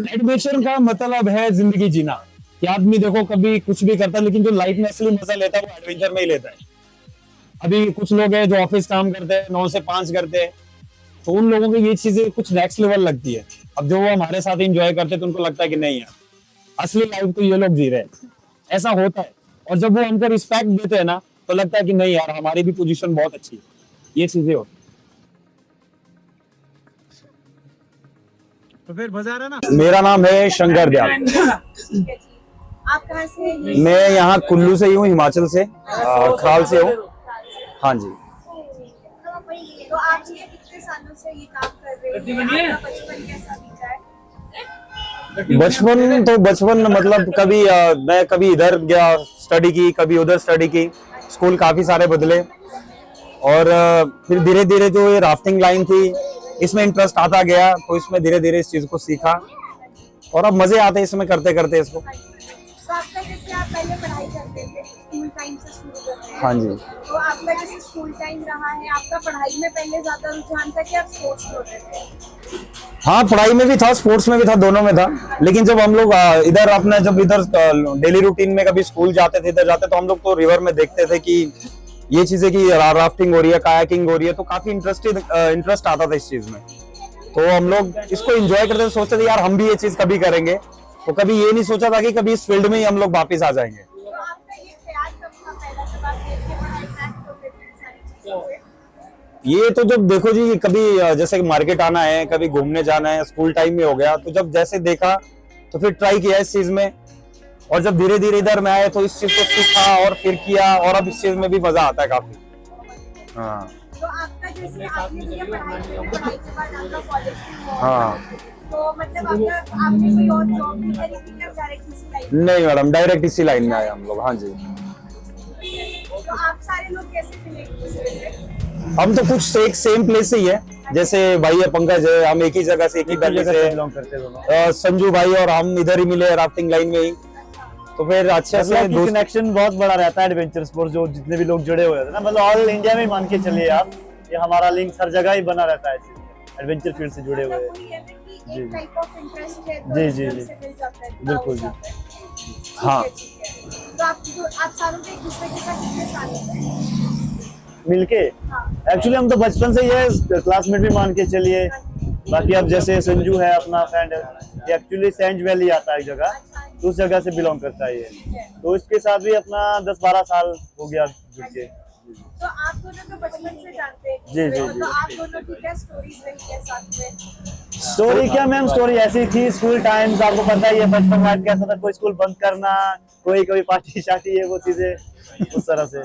Adventure का मतलब है जिंदगी जीना। कि आदमी देखो कभी कुछ भी करता है, लेकिन जो लाइफ में असली मजा लेता है वो एडवेंचर में ही लेता है। अभी कुछ लोग हैं जो ऑफिस काम करते हैं, 9 से 5 करते हैं, तो उन लोगों को ये चीजें कुछ नेक्स्ट लेवल लगती है। अब जो वो हमारे साथ एंजॉय करते हैं तो उनको लगता है कि नहीं यार, असली लाइफ तो ये लोग जी रहे हैं। ऐसा होता है। और जब वो हमको रिस्पेक्ट देते हैं ना, तो लगता है कि नहीं यार, हमारी भी पोजीशन बहुत अच्छी है। ये चीजें होती तो फिर बाजार है ना। हैं। मेरा नाम है शंकर दयाल। ठीक है जी। आप कहाँ से हैं? मैं यहाँ कुल्लू से ही हूँ, हिमाचल से, खराल से हूँ। हाँ जी। तो आप ये कितने सालों से ये काम कर रहे हैं? आपका बचपन कैसा बीता है? बचपन मतलब कभी मैं कभी इधर गया स्टडी की, कभी उधर स्टडी की। स्कूल काफी सारे बदले। और फिर धीरे धीरे जो ये राफ्टिंग लाइन थी, इसमें इंटरेस्ट आता गया, तो इसमें धीरे धीरे इस चीज को सीखा। और अब मजे आते हैं इसमें करते करते इसको। तो आपका जैसे आप पहले पढ़ाई करते थे, स्कूल टाइम से शुरू करते हैं। हाँ जी। तो आपका जैसे स्कूल टाइम रहा है, आपका पढ़ाई में पहले ज्यादा रुझान था कि आप स्पोर्ट्स में होते थे? हाँ, पढ़ाई में भी था, स्पोर्ट्स में भी था, दोनों में था। लेकिन जब हम लोग इधर अपना जब इधर डेली रूटीन में कभी स्कूल जाते थे, इधर जाते, तो हम लोग तो रिवर में देखते थे कि ये चीजें की राफ्टिंग हो रही है, कायाकिंग हो रही है, तो काफी इंटरेस्ट आता था इस चीज में। तो हम लोग इसको एंजॉय करते थे, सोचते थे यार हम भी ये चीज कभी करेंगे। तो कभी ये नहीं सोचा था कि कभी इस फील्ड में ही हम लोग वापिस आ जाएंगे। तो आपका ये ख्याल कब था पहला जब आप देख के बड़ा अट्रैक्ट होते थे इन सारी चीजों से? ये तो जब देखो जी, कभी जैसे मार्केट आना है, कभी घूमने जाना है, स्कूल टाइम में हो गया, तो जब जैसे देखा तो फिर ट्राई किया इस चीज में। और जब धीरे धीरे इधर में आए तो इस चीज को सीखा और फिर किया, और अब इस चीज में भी मजा आता है काफी। हाँ तो आपका जैसे आपने ये पढ़ाई की, पढ़ाई के बाद आपका कॉलेज भी हुआ, हाँ। तो मतलब आपने कोई और जॉब भी करी थी क्या डायरेक्ट इसी लाइन में? नहीं मैडम, डायरेक्ट इसी लाइन में आए हम लोग। हाँ जी। तो आप सारे लोग कैसे मिले एक दूसरे से? हम तो कुछ एक सेम प्लेस से ही है। जैसे भाई है पंकज है, हम एक ही जगह से, एक ही पहले से बिलोंग करते हैं दोनों। संजू भाई और हम इधर ही मिले राफ्टिंग लाइन में ही। तो फिर अच्छे से कनेक्शन बहुत बड़ा रहता है एडवेंचर स्पोर्ट्स, जो जितने भी लोग जुड़े हुए हैं ना, मतलब ऑल इंडिया में मान के चलिए आप, ये हमारा लिंक हर जगह ही बना रहता है एडवेंचर फील्ड से जुड़े हुए हैं। जी टाइप ऑफ इंटरेस्ट है, जी जी जी, बिल्कुल जी। हाँ। तो आप सालों से एक दूसरे के साथ कितने साल हो गए? मिलके एक्चुअली हम तो बचपन से ही है, क्लासमेट भी मान के चलिए। बाकी अब जैसे संजू है अपना फ्रेंड, ये एक्चुअली सेंज वैली आता है एक जगह, तो उस जगह से बिलोंग करता है ये। तो इसके साथ भी अपना 10-12 साल हो गया जुड़ के। तो आप दोनों तो बचपन से जानते हैं। जी जी जी। तो आप दोनों की क्या स्टोरीज रही है साथ में? स्टोरी क्या मैम, स्टोरी ऐसी थी, स्कूल टाइम्स आपको पता ही है, बचपन में कैसा था, कोई स्कूल बंद करना, कोई कभी पार्टी शार्टी, ये वो चीजें उस तरह से।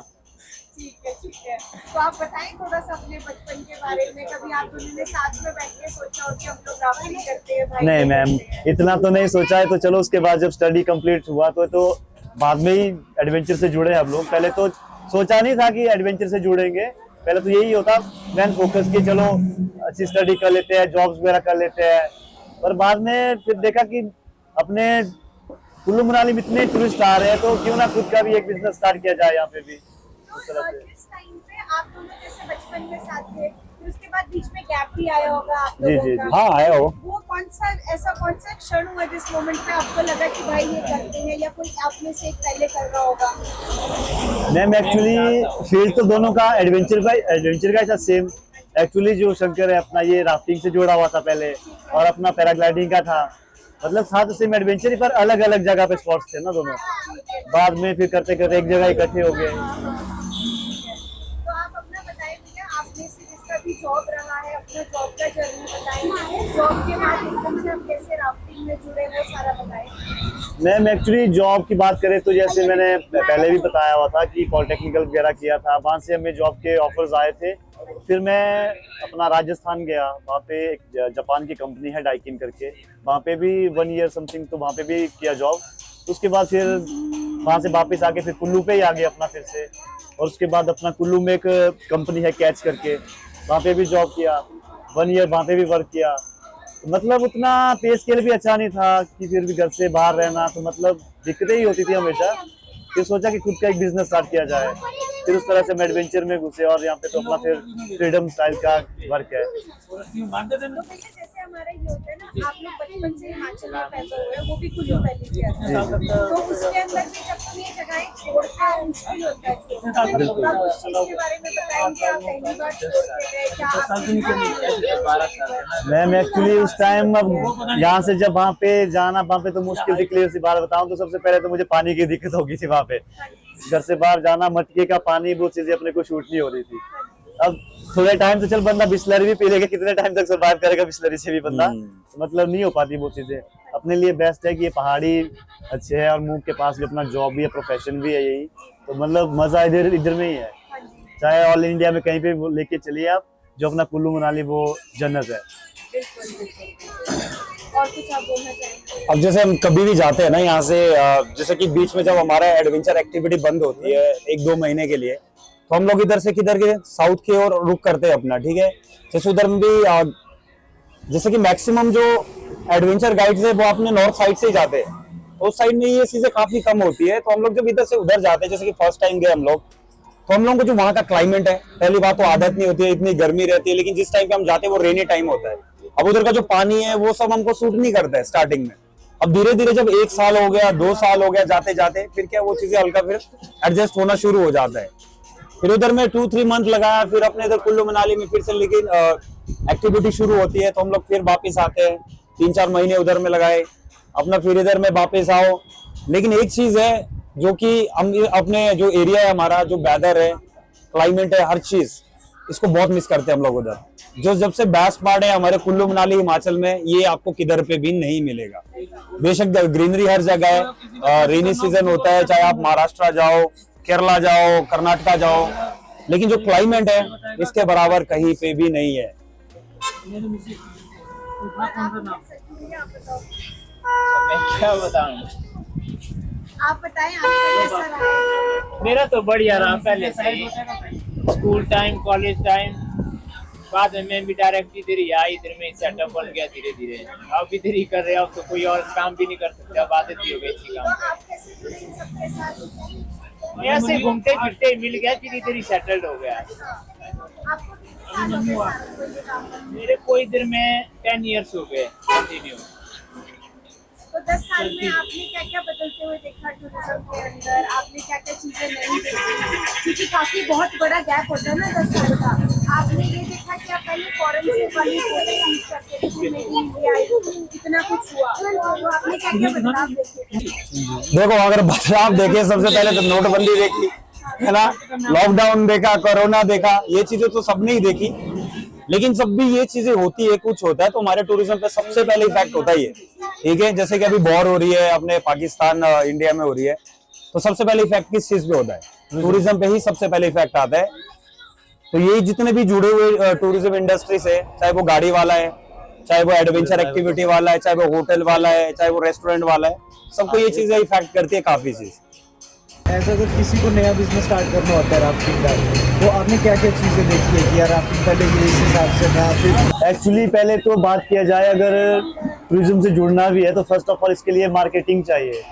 ठीक है ठीक है। तो आप बताएं थोड़ा सा अपने बचपन के बारे में, कभी आप दोनों ने साथ में बैठ के सोचा हो कि हम लोग राफ्टिंग करते हैं भाई? नहीं मैम, इतना तो नहीं सोचा है। तो चलो उसके बाद जब स्टडी कंप्लीट हुआ तो बाद में ही एडवेंचर से जुड़े हम लोग। पहले तो सोचा नहीं था कि एडवेंचर से जुड़ेंगे, पहले तो यही होता मैन फोकस कि चलो अच्छी स्टडी कर लेते हैं, जॉब्स वगैरह कर लेते हैं। पर बाद में फिर देखा कि अपने कुल्लू मनाली में इतने टूरिस्ट आ रहे हैं, तो क्यों ना खुद का भी एक बिजनेस स्टार्ट किया जाए यहाँ पे भी। तो जिस टाइम पे आप दोनों जैसे बचपन में साथ थे, फिर उसके बाद बीच में गैप भी आया होगा आप जी लोगों जी का। जी। हाँ आया हो। वो कौन सा क्षण हुआ जिस मोमेंट पे आपको लगा कि भाई ये करते हैं, या कोई आप में से एक पहले कर रहा होगा? मैम एक्चुअली फील्ड तो दोनों का एडवेंचर का सेम। एक्चुअली जो शंकर है अपना ये राफ्टिंग से जुड़ा हुआ था पहले, और अपना पैराग्लाइडिंग का था, मतलब साथ सेम एडवेंचर ही, पर अलग अलग जगह पे स्पॉट्स थे ना दोनों। बाद में फिर करते करते एक जगह इकट्ठे हो गए। तो आप अपना बताएं भैया, आपने से जिसका भी जॉब रहा है, अपना जॉब का जर्नी बताएं। जॉब के बाद एकदम से आप कैसे राफ्टिंग में जुड़े, वो सारा बताएं। मैम एक्चुअली जॉब की बात करें तो जैसे मैंने पहले भी बताया हुआ था कि पॉलिटेक्निकल वगैरह किया था, वहाँ से हमें जॉब के ऑफर्स आए थे। फिर मैं अपना राजस्थान गया, वहाँ पे एक जापान की कंपनी है डाइकिन करके, वहाँ पे भी 1 ईयर समथिंग, तो वहाँ पे भी किया जॉब। उसके बाद फिर वहाँ से वापस आके फिर कुल्लू पे ही आ गए अपना फिर से। और उसके बाद अपना कुल्लू में एक कंपनी है कैच करके, वहाँ पे भी जॉब किया, 1 ईयर वहाँ पे भी वर्क किया। मतलब उतना पे स्केल भी अच्छा नहीं था कि फिर भी घर से बाहर रहना, तो मतलब दिक्कतें ही होती थी हमेशा। फिर सोचा कि खुद का एक बिजनेस स्टार्ट किया जाए, फिर उस तरह से हम एडवेंचर में घुसे, और यहाँ पे तो अपना फिर फ्रीडम स्टाइल का वर्क है। तो भैया जैसे हम हमारा ये होता है ना, आप लोग बचपन से हिमाचल में पैदा हुए हैं, वो भी कुल्लू वैली के अंदर, तो उसके अंदर भी जब तुम ये जगह छोड़ते हो मुश्किल होता है छोड़ना। तो आप उस चीज के बारे में बताएंगे, आप पहली बार छोड़ के गए क्या मैम एक्चुअली उस टाइम अब यहाँ से जब वहाँ पे जाना, वहाँ पे तो मुश्किल थी। क्लियर सी बात बताऊं तो सबसे पहले तो मुझे पानी की दिक्कत हो गई थी वहाँ पे। घर से बाहर जाना, मटके का पानी, वो चीजें अपने को शूट नहीं हो रही थी। अब थोड़े टाइम तो चल बंदा बिस्लरी भी पी लेगा, कितने टाइम तक सर्वाइव करेगा बिस्लरी से भी बंदा, मतलब नहीं हो पाती वो चीजें। अपने लिए बेस्ट है कि ये पहाड़ी अच्छे है और मुंह के पास भी अपना जॉब भी है, प्रोफेशन भी है यही, तो मतलब मजा इधर इधर में ही है। चाहे ऑल इंडिया में कहीं पे लेके चलिए आप, जो अपना कुल्लू मनाली वो जन्नत है। और कुछ आप बोलना चाहेंगे? अब जैसे हम कभी भी जाते हैं ना यहाँ से, जैसे कि बीच में जब हमारा एडवेंचर एक्टिविटी बंद होती है 1-2 महीने के लिए, तो हम लोग इधर से किधर के साउथ की ओर रुक करते हैं अपना, ठीक है। जैसे उधर में भी जैसे कि मैक्सिमम जो एडवेंचर गाइड्स है वो अपने नॉर्थ साइड से ही जाते हैं, तो उस साइड में ये चीजें काफी कम होती है। तो हम लोग जब इधर से उधर जाते हैं, जैसे कि फर्स्ट टाइम गए हम लोग, तो हम लोगों को जो वहाँ का क्लाइमेट है, पहली बात तो आदत नहीं होती है, इतनी गर्मी रहती है, लेकिन जिस टाइम पे हम जाते हैं वो रेनी टाइम होता है। अब उधर का जो पानी है वो सब हमको सूट नहीं करता है स्टार्टिंग में। अब धीरे धीरे जब 1 साल हो गया, 2 साल हो गया जाते जाते, फिर क्या वो चीजें हल्का फिर एडजस्ट होना शुरू हो जाता है। फिर उधर में 2-3 मंथ लगाया, फिर अपने इधर कुल्लू मनाली में फिर से लेकिन एक्टिविटी शुरू होती है, तो हम लोग फिर वापस आते हैं। 3-4 महीने उधर में लगाए अपना, फिर इधर में वापस आओ। लेकिन एक चीज है जो कि हम अपने जो एरिया है हमारा, जो वेदर है, क्लाइमेट है, हर चीज इसको बहुत मिस करते हैं हम लोग उधर। जो जब से बेस्ट पार्ट है हमारे कुल्लू मनाली हिमाचल में, ये आपको किधर पे भी नहीं मिलेगा। बेशक ग्रीनरी हर जगह है, रेनी सीजन होता है, चाहे आप महाराष्ट्र जाओ, केरला जाओ, कर्नाटका जाओ, लेकिन जो क्लाइमेट है इसके बराबर कहीं पे भी नहीं है। क्या बताऊं, आप बताएं आपका कैसा रहा? मेरा तो बढ़िया रहा पहले से ही। स्कूल टाइम, कॉलेज टाइम, बाद में मैं भी डायरेक्ट इधर ही आया, इधर में सेटअप बन गया धीरे धीरे। अब इधर ही कर रहे हो, तो कोई और काम भी नहीं कर सकते, अब आदत ही हो गई इसी काम तो आप कैसे जुड़े इन सबके साथ? ऐसे घूमते फिरते मिल गया, फिर इधर ही सेटल्ड हो गया। आपको कितने साल हो गए साथ में ये काम करने? मेरे को इधर में 10 इयर्स हो गए कंटिन्यू। तो 10 साल में आपने क्या क्या बदलते हुए देखा टूरिज्म के अंदर? आपने क्या क्या चीजें नहीं देखी? क्योंकि काफी बहुत बड़ा गैप होता है ना 10 साल का। आपने ये देखा कि आप पहले फॉरेन से वाली फोटो यूज करते थे, फिर मेड इन इंडिया आई, इतना कुछ हुआ, तो आपने क्या क्या बदलाव देखे? देखो, अगर बदलाव देखे, सबसे पहले तो नोटबंदी देखी है ना, लॉकडाउन देखा, कोरोना देखा, ये चीजें तो सबने ही देखी। लेकिन जब भी ये चीजें होती है, कुछ होता है, तो हमारे टूरिज्म पे सबसे पहले इफेक्ट होता ही है, ठीक है। जैसे कि अभी वॉर हो रही है अपने पाकिस्तान इंडिया में हो रही है, तो सबसे पहले इफेक्ट किस चीज पे होता है? टूरिज्म पे ही सबसे पहले इफेक्ट आता है। तो ये जितने भी जुड़े हुए टूरिज्म इंडस्ट्री से, चाहे वो गाड़ी वाला है, चाहे वो एडवेंचर एक्टिविटी वाला है, चाहे वो होटल वाला है, चाहे वो रेस्टोरेंट वाला है, सबको ये चीजें इफेक्ट करती है काफी चीज। ऐसा अगर किसी को नया बिजनेस स्टार्ट करना होता है राफ्टिंग का, तो आपने क्या क्या चीजें देखी है कि यार राफ्टिंग पहले ये इस हिसाब से था? फिर एक्चुअली पहले तो बात किया जाए, अगर टूरिज्म से जुड़ना भी है तो फर्स्ट ऑफ ऑल इसके लिए मार्केटिंग चाहिए,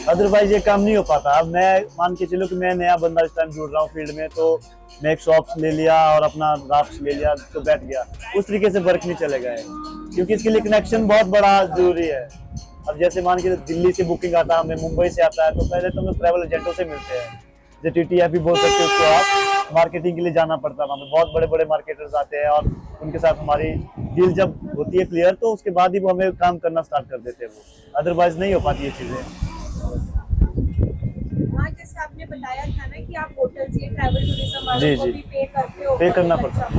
अदरवाइज ये काम नहीं हो पाता। अब मैं मान के चलो कि मैं नया बंदा इस टाइम जुड़ रहा हूँ फील्ड में, तो मैं एक शॉप ले लिया और अपना राफ्ट ले लिया तो बैठ गया, उस तरीके से वर्क नहीं चलेगा है, क्योंकि इसके लिए कनेक्शन बहुत बड़ा जरूरी है। अब जैसे मान के दिल्ली से बुकिंग आता है, हमें मुंबई से आता है, तो पहले तो हम ट्रैवल एजेंटों से मिलते हैं, जो TTF भी बोल सकते हो उसको आप। मार्केटिंग के लिए जाना पड़ता है, हमें बहुत बड़े बड़े मार्केटर्स आते हैं और उनके साथ हमारी डील जब होती है क्लियर, तो उसके बाद ही वो हमें काम करना स्टार्ट कर देते हैं, वो अदरवाइज नहीं हो पाती ये चीज़ें। हाँ, जैसे आपने बताया था ना कि आप होटल से ट्रैवल टूरिज्म वालों जी, को जी। भी पे करते हो, पे करना पड़ता है।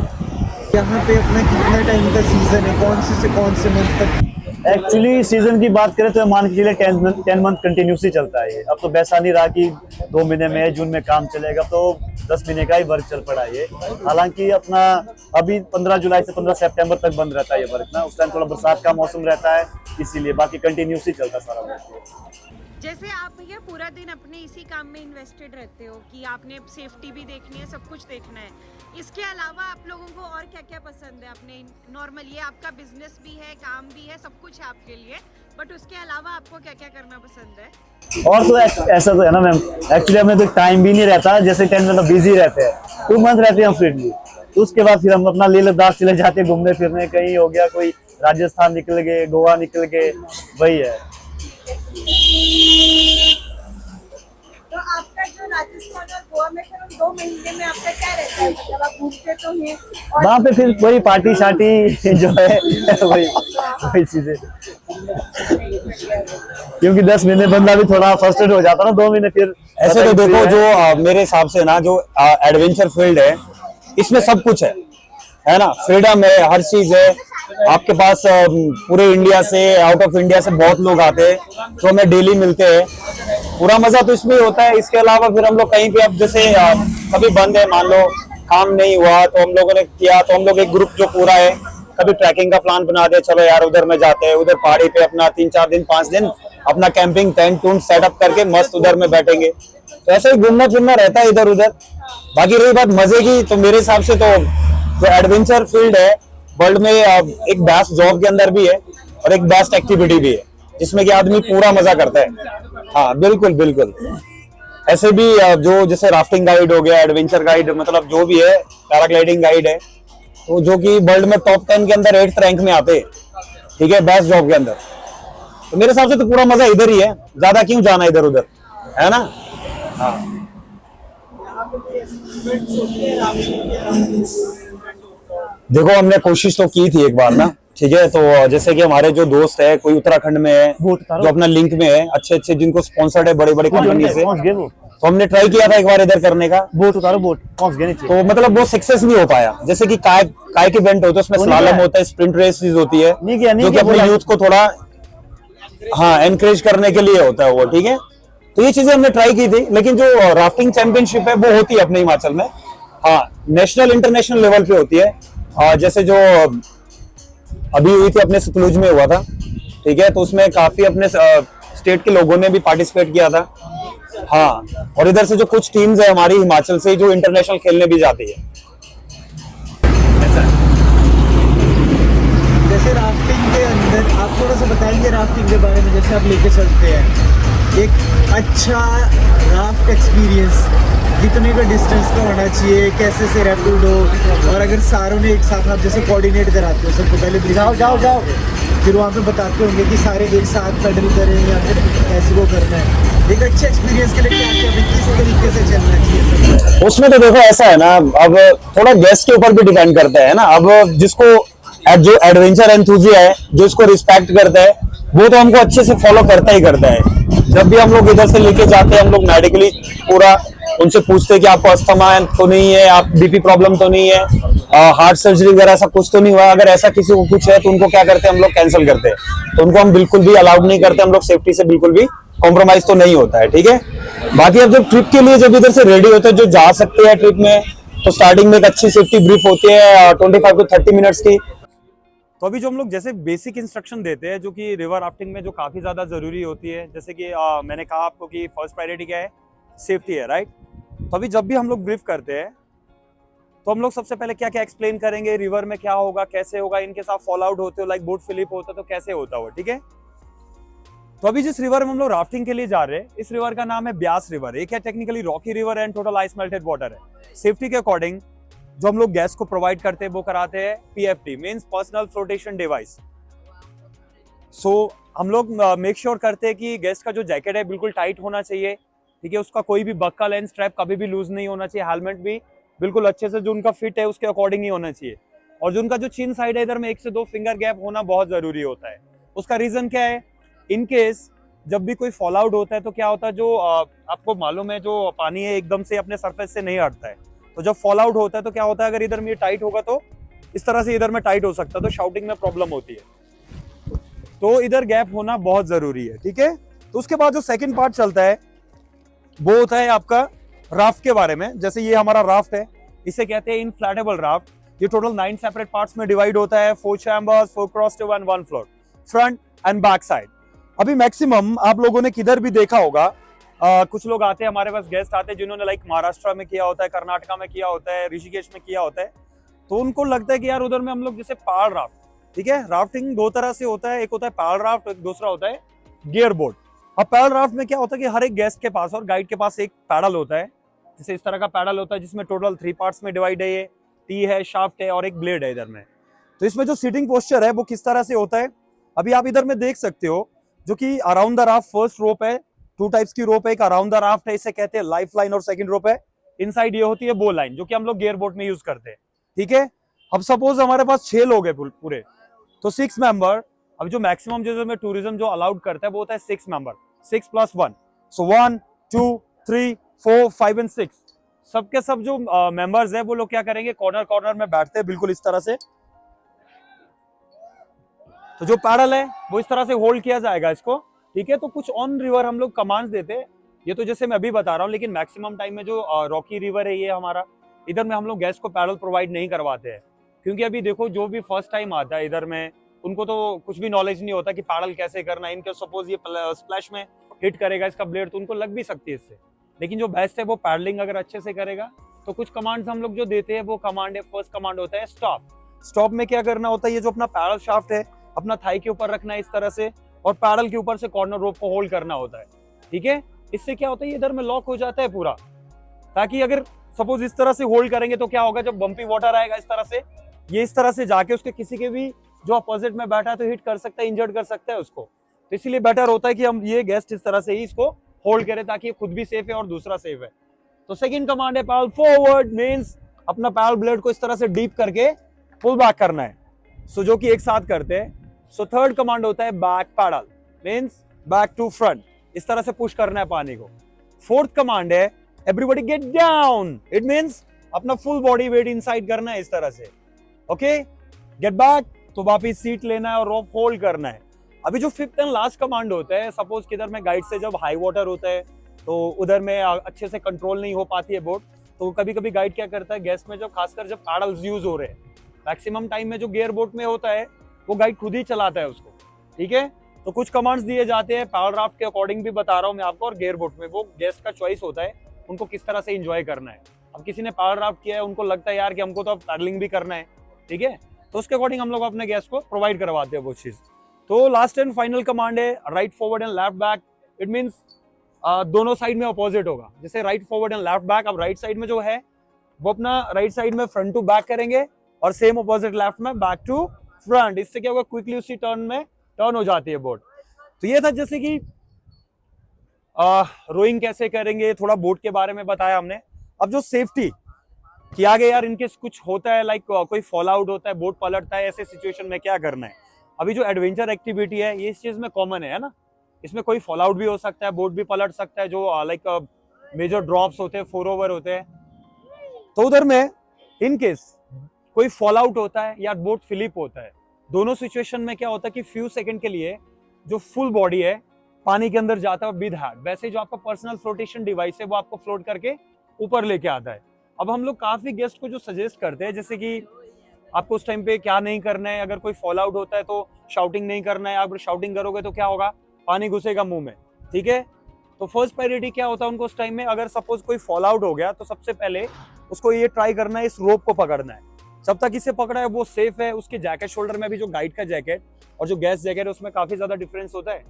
यहाँ पे अपना कितने टाइम का सीजन है, कौन से कौन से मंथ तक? एक्चुअली सीजन की बात करें तो मान के चलिए 10 मंथ कंटिन्यूसली चलता है ये। अब तो वैसा नहीं रहा कि 2 महीने मई जून में काम चलेगा, तो 10 महीने का ही वर्क चल पड़ा ये। हालांकि अपना अभी 15 जुलाई से 15 सितंबर तक बंद रहता है ये वर्क ना, उस टाइम थोड़ा बरसात का मौसम रहता है इसीलिए, बाकी कंटिन्यूसली चलता सारा वर्क। जैसे आप भैया पूरा दिन अपने इसी काम में इन्वेस्टेड रहते हो कि आपने सेफ्टी भी देखनी है, सब कुछ देखना है, इसके अलावा आप लोगों को और क्या क्या पसंद है? अपने नॉर्मल, ये आपका बिजनेस भी है, काम भी है, सब कुछ है आपके लिए, बट उसके अलावा आपको क्या क्या करना पसंद है? और तो ऐसा तो है ना मैम, एक्चुअली हमें तो टाइम भी नहीं रहता, जैसे 10 मतलब बिजी रहते हैं, 2 मंथ रहते हैं हम फ्रीली, तो उसके बाद फिर हम अपना लेह लद्दाख चले जाते हैं घूमने फिरने, कहीं हो गया कोई राजस्थान निकल गए, गोवा निकल गए, वही है। तो आपका जो राजस्थान और गोवा में फिर उन 2 महीने में आपका क्या रहता है, मतलब आप घूमते तो हैं और वहाँ पे फिर वही पार्टी शार्टी जो है वही चीजें, क्योंकि 10 महीने बंदा भी थोड़ा फ्रस्ट्रेट हो जाता ना, 2 महीने फिर ऐसे तो देखो जो मेरे हिसाब से ना जो एडवेंचर फील्ड है इसमें सब कुछ है ना, फ्रीडम है, हर चीज है आपके पास। पूरे इंडिया से, आउट ऑफ इंडिया से बहुत लोग आते हैं जो हमें डेली मिलते हैं। पूरा मजा तो इसमें ही होता है। इसके अलावा फिर हम लोग कहीं भी, अब जैसे कभी बंद है, मान लो काम नहीं हुआ तो हम लोगों ने किया, तो हम लोग एक ग्रुप जो पूरा है कभी ट्रैकिंग का प्लान बना दे, चलो यार उधर में जाते हैं, उधर पहाड़ी पे अपना 3-4 दिन 5 दिन अपना कैंपिंग टेंट टूंट सेटअप करके मस्त उधर में बैठेंगे। तो ऐसे ही घूमना फिरना रहता है इधर उधर। बाकी रही बात मजे की, तो मेरे हिसाब से तो जो एडवेंचर फील्ड है वर्ल्ड में एक बेस्ट जॉब के अंदर भी है और एक बेस्ट एक्टिविटी भी है जिसमें कि आदमी पूरा मजा करता है। हाँ बिल्कुल बिल्कुल। ऐसे भी जो जैसे राफ्टिंग गाइड हो गया, एडवेंचर गाइड, मतलब जो भी है, पैराग्लाइडिंग गाइड है, तो जो कि वर्ल्ड में टॉप 10 के अंदर 8th रैंक में आते हैं, ठीक है, बेस्ट जॉब के अंदर। तो मेरे हिसाब से तो पूरा मजा इधर ही है, ज्यादा क्यों जाना इधर उधर, है ना। हाँ देखो हमने कोशिश तो की थी एक बार ना, ठीक है। तो जैसे कि हमारे जो दोस्त है, कोई उत्तराखंड में है जो अपना लिंक में है, अच्छे अच्छे जिनको स्पॉन्सर्ड है बड़ी बड़ी कंपनी से, तो हमने ट्राई किया था एक बार इधर करने का। बोट उतारो, बोट पहुंच गए नीचे। तो मतलब वो सक्सेस नहीं हो पाया। जैसे कि काय के इवेंट होते हैं, उसमें स्लालम होता है, स्प्रिंट रेसेस होती है, जो कि अपने यूथ को थोड़ा हाँ एनकरेज करने के लिए होता है वो, ठीक है। तो ये चीजें हमने ट्राई की थी, लेकिन जो राफ्टिंग चैंपियनशिप है वो होती है अपने हिमाचल में, हाँ नेशनल इंटरनेशनल लेवल पे होती है। जैसे जो अभी हुई थी अपने सतलुज में हुआ था, ठीक है, तो उसमें काफी अपने स्टेट के लोगों ने भी पार्टिसिपेट किया था। हाँ, और इधर से जो कुछ टीम्स है हमारी हिमाचल से जो इंटरनेशनल खेलने भी जाती है। जैसे राफ्टिंग के अंदर आप थोड़ा सा बताएंगे राफ्टिंग के बारे में, जैसे आप लेके चलते हैं एक अच्छा राफ्ट एक्सपीरियंस, कितने का डिस्टेंस का होना चाहिए, कैसे से रैपिड हो, और अगर सारों ने एक साथ आप जैसे कोऑर्डिनेट कराते हो सबको पहले जाओ फिर वहाँ पे बताते होंगे कि सारे एक साथ पेडल करें या फिर ऐसे को करना है, एक अच्छे एक्सपीरियंस के लिए क्या क्या किस तरीके से चलना चाहिए। उसमें तो देखो ऐसा है ना, अब थोड़ा गेस्ट के ऊपर भी डिपेंड करता है ना। अब जिसको जो एडवेंचर एंथुसिया है, जो इसको रिस्पेक्ट करता है, वो तो हमको अच्छे से फॉलो करता ही करता है। जब भी हम लोग इधर से लेके जाते हैं, हम लोग मेडिकली पूरा उनसे पूछते हैं कि आपको अस्थमा तो नहीं है, आप बीपी प्रॉब्लम तो नहीं है, हार्ट सर्जरी वगैरह ऐसा कुछ तो नहीं हुआ। अगर ऐसा किसी को कुछ है तो उनको क्या करते हैं हम लोग, कैंसिल करते हैं। तो उनको हम बिल्कुल भी अलाउड नहीं करते, हम लोग सेफ्टी से बिल्कुल भी कॉम्प्रोमाइज तो नहीं होता है, ठीक है। बाकी अब जब ट्रिप के लिए जब इधर से रेडी होते हैं, जो जा सकते हैं ट्रिप में, तो स्टार्टिंग में एक अच्छी सेफ्टी ब्रीफ होती है 25 to 30 मिनट्स की। तो अभी जो हम लोग जैसे बेसिक इंस्ट्रक्शन देते हैं, जो कि रिवर राफ्टिंग में जो काफी ज्यादा जरूरी होती है, जैसे कि मैंने कहा आपको कि फर्स्ट प्रायोरिटी क्या है, सेफ्टी है, राइट। तो अभी जब भी हम लोग ब्रीफ करते हैं तो हम लोग सबसे पहले क्या क्या एक्सप्लेन करेंगे, रिवर में क्या होगा, कैसे होगा, इनके साथ फॉल आउट होते हो, लाइक बोट फ्लिप होता है तो कैसे होता हो, ठीक है। तो अभी जिस रिवर में हम लोग राफ्टिंग के लिए जा रहे हैं, इस रिवर का नाम है ब्यास रिवर। एक है technically Rocky river and total ice melted water है। सेफ्टी के अकॉर्डिंग जो हम लोग गैस को प्रोवाइड करते हैं वो कराते हैं PFD, means personal flotation device. So हम लोग मेक श्योर करते हैं कि गैस का जो जैकेट है बिल्कुल टाइट होना चाहिए, ठीक है। उसका कोई भी बक्कल एंड स्ट्रैप कभी भी लूज नहीं होना चाहिए। हेलमेट भी बिल्कुल अच्छे से जो उनका फिट है उसके अकॉर्डिंग ही होना चाहिए। और जो उनका जो चिन साइड है इधर में 1 से 2 फिंगर गैप होना बहुत जरूरी होता है। उसका रीजन क्या है, इन केस जब भी कोई फॉल आउट होता है तो क्या होता है, जो आपको मालूम है जो पानी है एकदम से अपने सरफेस से नहीं हटता है, तो जब फॉल आउट होता है तो क्या होता है, अगर इधर में टाइट होगा तो इस तरह से इधर में टाइट हो सकता है, तो शाउटिंग में प्रॉब्लम होती है। तो इधर गैप होना बहुत जरूरी है, ठीक है। तो उसके बाद जो सेकंड पार्ट चलता है वो होता है आपका राफ्ट के बारे में। जैसे ये हमारा राफ्ट है, इसे कहते हैं इनफ्लैटेबल राफ्ट। ये टोटल 9 सेपरेट पार्ट्स में डिवाइड होता है, 4 chambers, 4 cross tube and 1 float, front end back side. अभी मैक्सिमम आप लोगों ने किधर भी देखा होगा, कुछ लोग आते हैं हमारे पास, गेस्ट आते हैं जिन्होंने लाइक महाराष्ट्र में किया होता है, कर्नाटका में किया होता है, ऋषिकेश में किया होता है, तो उनको लगता है कि यार उधर में हम लोग जैसे पहाड़ राफ्ट, ठीक है। राफ्टिंग 2 तरह से होता है, एक होता है पहाड़ राफ्ट, एक दूसरा होता है गियर बोट। अब पैडल राफ्ट में क्या होता है कि हर एक गेस्ट के पास और गाइड के पास एक पैडल होता है, जैसे इस तरह का पैडल होता है जिसमें टोटल 3 पार्ट्स में डिवाइड है, ये टी है, शाफ्ट है और एक ब्लेड है इधर में। तो इसमें जो सीटिंग पोस्चर है वो किस तरह से होता है, अभी आप इधर में देख सकते हो, जो कि अराउंड द राफ्ट फर्स्ट रोप है, 2 टाइप्स की रोप है, एक अराउंड द राफ्ट है, इसे कहते हैं लाइफ लाइन, और सेकंड रोप है इनसाइड, ये होती है बो लाइन, जो कि हम लोग गेयर बोट में यूज करते हैं। ठीक है, अब सपोज हमारे पास 6 लोग हैं पूरे, तो 6 मेंबर, अब जो मैक्सिमम जो में टूरिज्म जो अलाउड करता है वो होता है 6 मेंबर, 6 + 1, सो 1 2 3 4 5 एंड 6, सबके सब जो मेंबर्स है वो लोग क्या करेंगे, कॉर्नर कॉर्नर में बैठते हैं बिल्कुल इस तरह से। तो जो पैडल है वो इस तरह से होल्ड किया जाएगा इसको। ठीक है, तो कुछ ऑन रिवर हम लोग कमांड्स देते हैं, ये तो जैसे मैं अभी बता रहा हूँ, लेकिन मैक्सिमम टाइम में जो रॉकी रिवर है ये हमारा, इधर में हम लोग गेस्ट को पैडल प्रोवाइड नहीं करवाते हैं, क्योंकि अभी देखो जो भी फर्स्ट टाइम आता है इधर में, उनको तो कुछ भी नॉलेज नहीं होता कि पैडल कैसे करना है। इनके सपोज ये स्प्लैश में हिट करेगा इसका ब्लेड तो उनको लग भी सकती है इससे, लेकिन जो बेस्ट है वो पैडलिंग अगर अच्छे से करेगा। तो कुछ कमांड्स हम लोग जो देते हैं वो कमांड है, फर्स्ट कमांड होता है स्टॉप। स्टॉप में क्या करना होता है, ये जो अपना पैडल शाफ्ट है अपना थाई के ऊपर रखना है इस तरह से, और पैडल के ऊपर से कॉर्नर रोप को होल्ड करना होता है। ठीक है, इससे क्या होता है, इधर में लॉक हो जाता है पूरा, ताकि अगर सपोज इस तरह से होल्ड करेंगे तो क्या होगा, जब बम्पी वाटर आएगा इस तरह से, ये इस तरह से जाके उसके किसी के भी जो अपोजिट में बैठा है तो हिट कर सकता है, इंजर्ड कर सकता है उसको। तो इसीलिए बेटर होता है कि हम ये गेस्ट इस तरह से ही इसको होल्ड करें, ताकि खुद भी सेफ है और दूसरा सेफ है। तो सेकंड कमांड है पैडल फॉरवर्ड, मींस अपना पैडल ब्लेड को इस तरह से डीप करके पुल बैक करना है, सो जो कि एक साथ करते हैं। सो थर्ड कमांड होता है back paddle, means back to front, इस तरह से पुश करना है पानी को। फोर्थ कमांड है everybody get down, it means अपना फुल बॉडी वेट इनसाइड करना है इस तरह से। ओके, गेट बैक, तो वापिस सीट लेना है और रोप होल्ड करना है। अभी जो फिफ्थ एंड लास्ट कमांड होता है, सपोज किधर में गाइड से जब हाई वाटर होता है तो उधर में अच्छे से कंट्रोल नहीं हो पाती है बोट, तो कभी कभी गाइड क्या करता है, गैस में जब खासकर जब पैडल्स यूज हो रहे हैं, मैक्सिमम टाइम में जो गियर बोट में होता है वो गाइड खुद ही चलाता है उसको। ठीक है, तो कुछ कमांड्स दिए जाते हैं पैडल राफ्ट के अकॉर्डिंग भी बता रहा हूँ मैं आपको, और गियर बोट में वो गेस्ट का चॉइस होता है उनको किस तरह से एंजॉय करना है। अब किसी ने पैडल राफ्ट किया है, उनको लगता है यार कि हमको तो अब पैडलिंग भी करना है, ठीक है, तो उसके अकॉर्डिंग हम लोग अपने गेस्ट को प्रोवाइड करवाते हैं वो चीज। तो लास्ट एंड फाइनल कमांड है right forward and left back, it means दोनों साइड में अपोजिट होगा, जैसे right forward and left back. अब राइट साइड में जो है वो अपना राइट साइड में फ्रंट टू बैक करेंगे, और सेम अपोजिट लेफ्ट में बैक टू फ्रंट। इससे क्या होगा, क्विकली उसी टर्न में टर्न हो जाती है बोट। तो ये था जैसे कि रोइंग कैसे करेंगे, थोड़ा बोट के बारे में बताया हमने। अब जो सेफ्टी कि आगे यार इनकेस कुछ होता है, लाइक कोई फॉल आउट होता है, बोट पलटता है, ऐसे सिचुएशन में क्या करना है। अभी जो एडवेंचर एक्टिविटी है ये इस चीज में कॉमन है ना, इसमें कोई फॉल आउट भी हो सकता है, बोट भी पलट सकता है, जो लाइक मेजर ड्रॉप्स होते हैं, 4 ओवर होते हैं। तो उधर में इनकेस कोई फॉल आउट होता है या बोट फ्लिप होता है, दोनों सिचुएशन में क्या होता है कि फ्यू सेकंड के लिए जो फुल बॉडी है पानी के अंदर जाता है विद हैंड, वैसे जो आपका पर्सनल फ्लोटेशन डिवाइस है वो आपको फ्लोट करके ऊपर लेके आता है। अब हम लोग काफी गेस्ट को जो सजेस्ट करते हैं, जैसे कि आपको उस टाइम पे क्या नहीं करना है, अगर कोई फॉल आउट होता है तो शाउटिंग नहीं करना है, अगर शाउटिंग करोगे तो क्या होगा, पानी घुसेगा मुंह में। ठीक है, तो फर्स्ट प्रायोरिटी क्या होता है उनको उस टाइम में, अगर सपोज कोई फॉल आउट हो गया तो सबसे पहले उसको ये ट्राई करना है इस रोप को पकड़ना है। जब तक इसे पकड़ा है वो सेफ है। उसके जैकेट शोल्डर में भी जो गाइड का जैकेट और जो गैस जैकेट है उसमें काफी ज्यादा डिफरेंस होता है।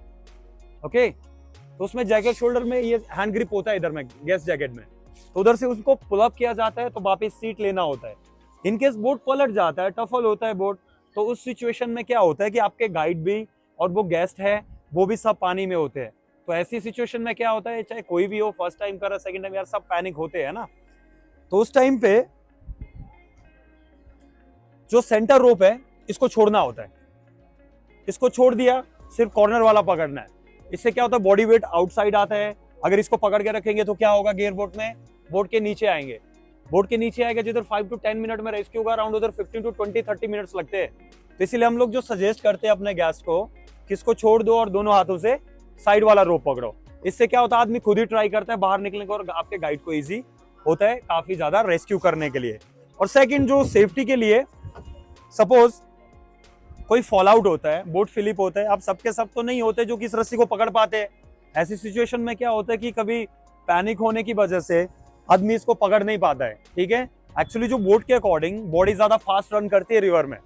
ओके, तो उसमें जैकेट शोल्डर में ये हैंड ग्रिप होता है इधर में गैस जैकेट में, तो उधर से उसको पुल अप किया जाता है तो वापस सीट लेना होता है। इनकेस बोट पलट जाता है, टफल होता है बोट, तो उस सिचुएशन में क्या होता है कि आपके गाइड भी और वो गेस्ट है वो भी सब पानी में होते हैं। तो ऐसी सिचुएशन में क्या होता है, चाहे कोई भी हो, फर्स्ट टाइम कर रहा, सेकंड टाइम, यार सब पैनिक होते हैं ना। तो उस टाइम पे जो सेंटर रोप है इसको छोड़ना होता है, इसको छोड़ दिया, सिर्फ कॉर्नर वाला पकड़ना है। इससे क्या होता है, बॉडी वेट आउटसाइड आता है। अगर इसको पकड़ के रखेंगे तो क्या होगा, गियर बोट में बोट के नीचे आएंगे, बोट के नीचे आएगा, जिधर 5 to 10 मिनट में रेस्क्यू होगा, अराउंड उधर 15 to 20-30 मिनट्स लगते हैं। तो इसीलिए हम लोग जो सजेस्ट करते हैं अपने गेस्ट को, किसको छोड़ दो और दोनों हाथों से साइड वाला रोप पकड़ो। इससे क्या होता है, आदमी खुद ही ट्राई करता है बाहर निकलने को और आपके गाइड को इजी होता है काफी ज्यादा रेस्क्यू करने के लिए। और सेकंड जो सेफ्टी के लिए, सपोज कोई फॉल आउट होता है, बोट फ्लिप होता है, अब सबके सब तो नहीं होते जो कि इस रस्सी को पकड़ पाते हैं। ऐसी सिचुएशन में क्या होता है कि कभी पैनिक होने की वजह से आदमी इसको पकड़ नहीं पाता है। ठीक है, एक्चुअली जो बोट के अकॉर्डिंग बॉडी ज्यादा फास्ट रन करती है रिवर में।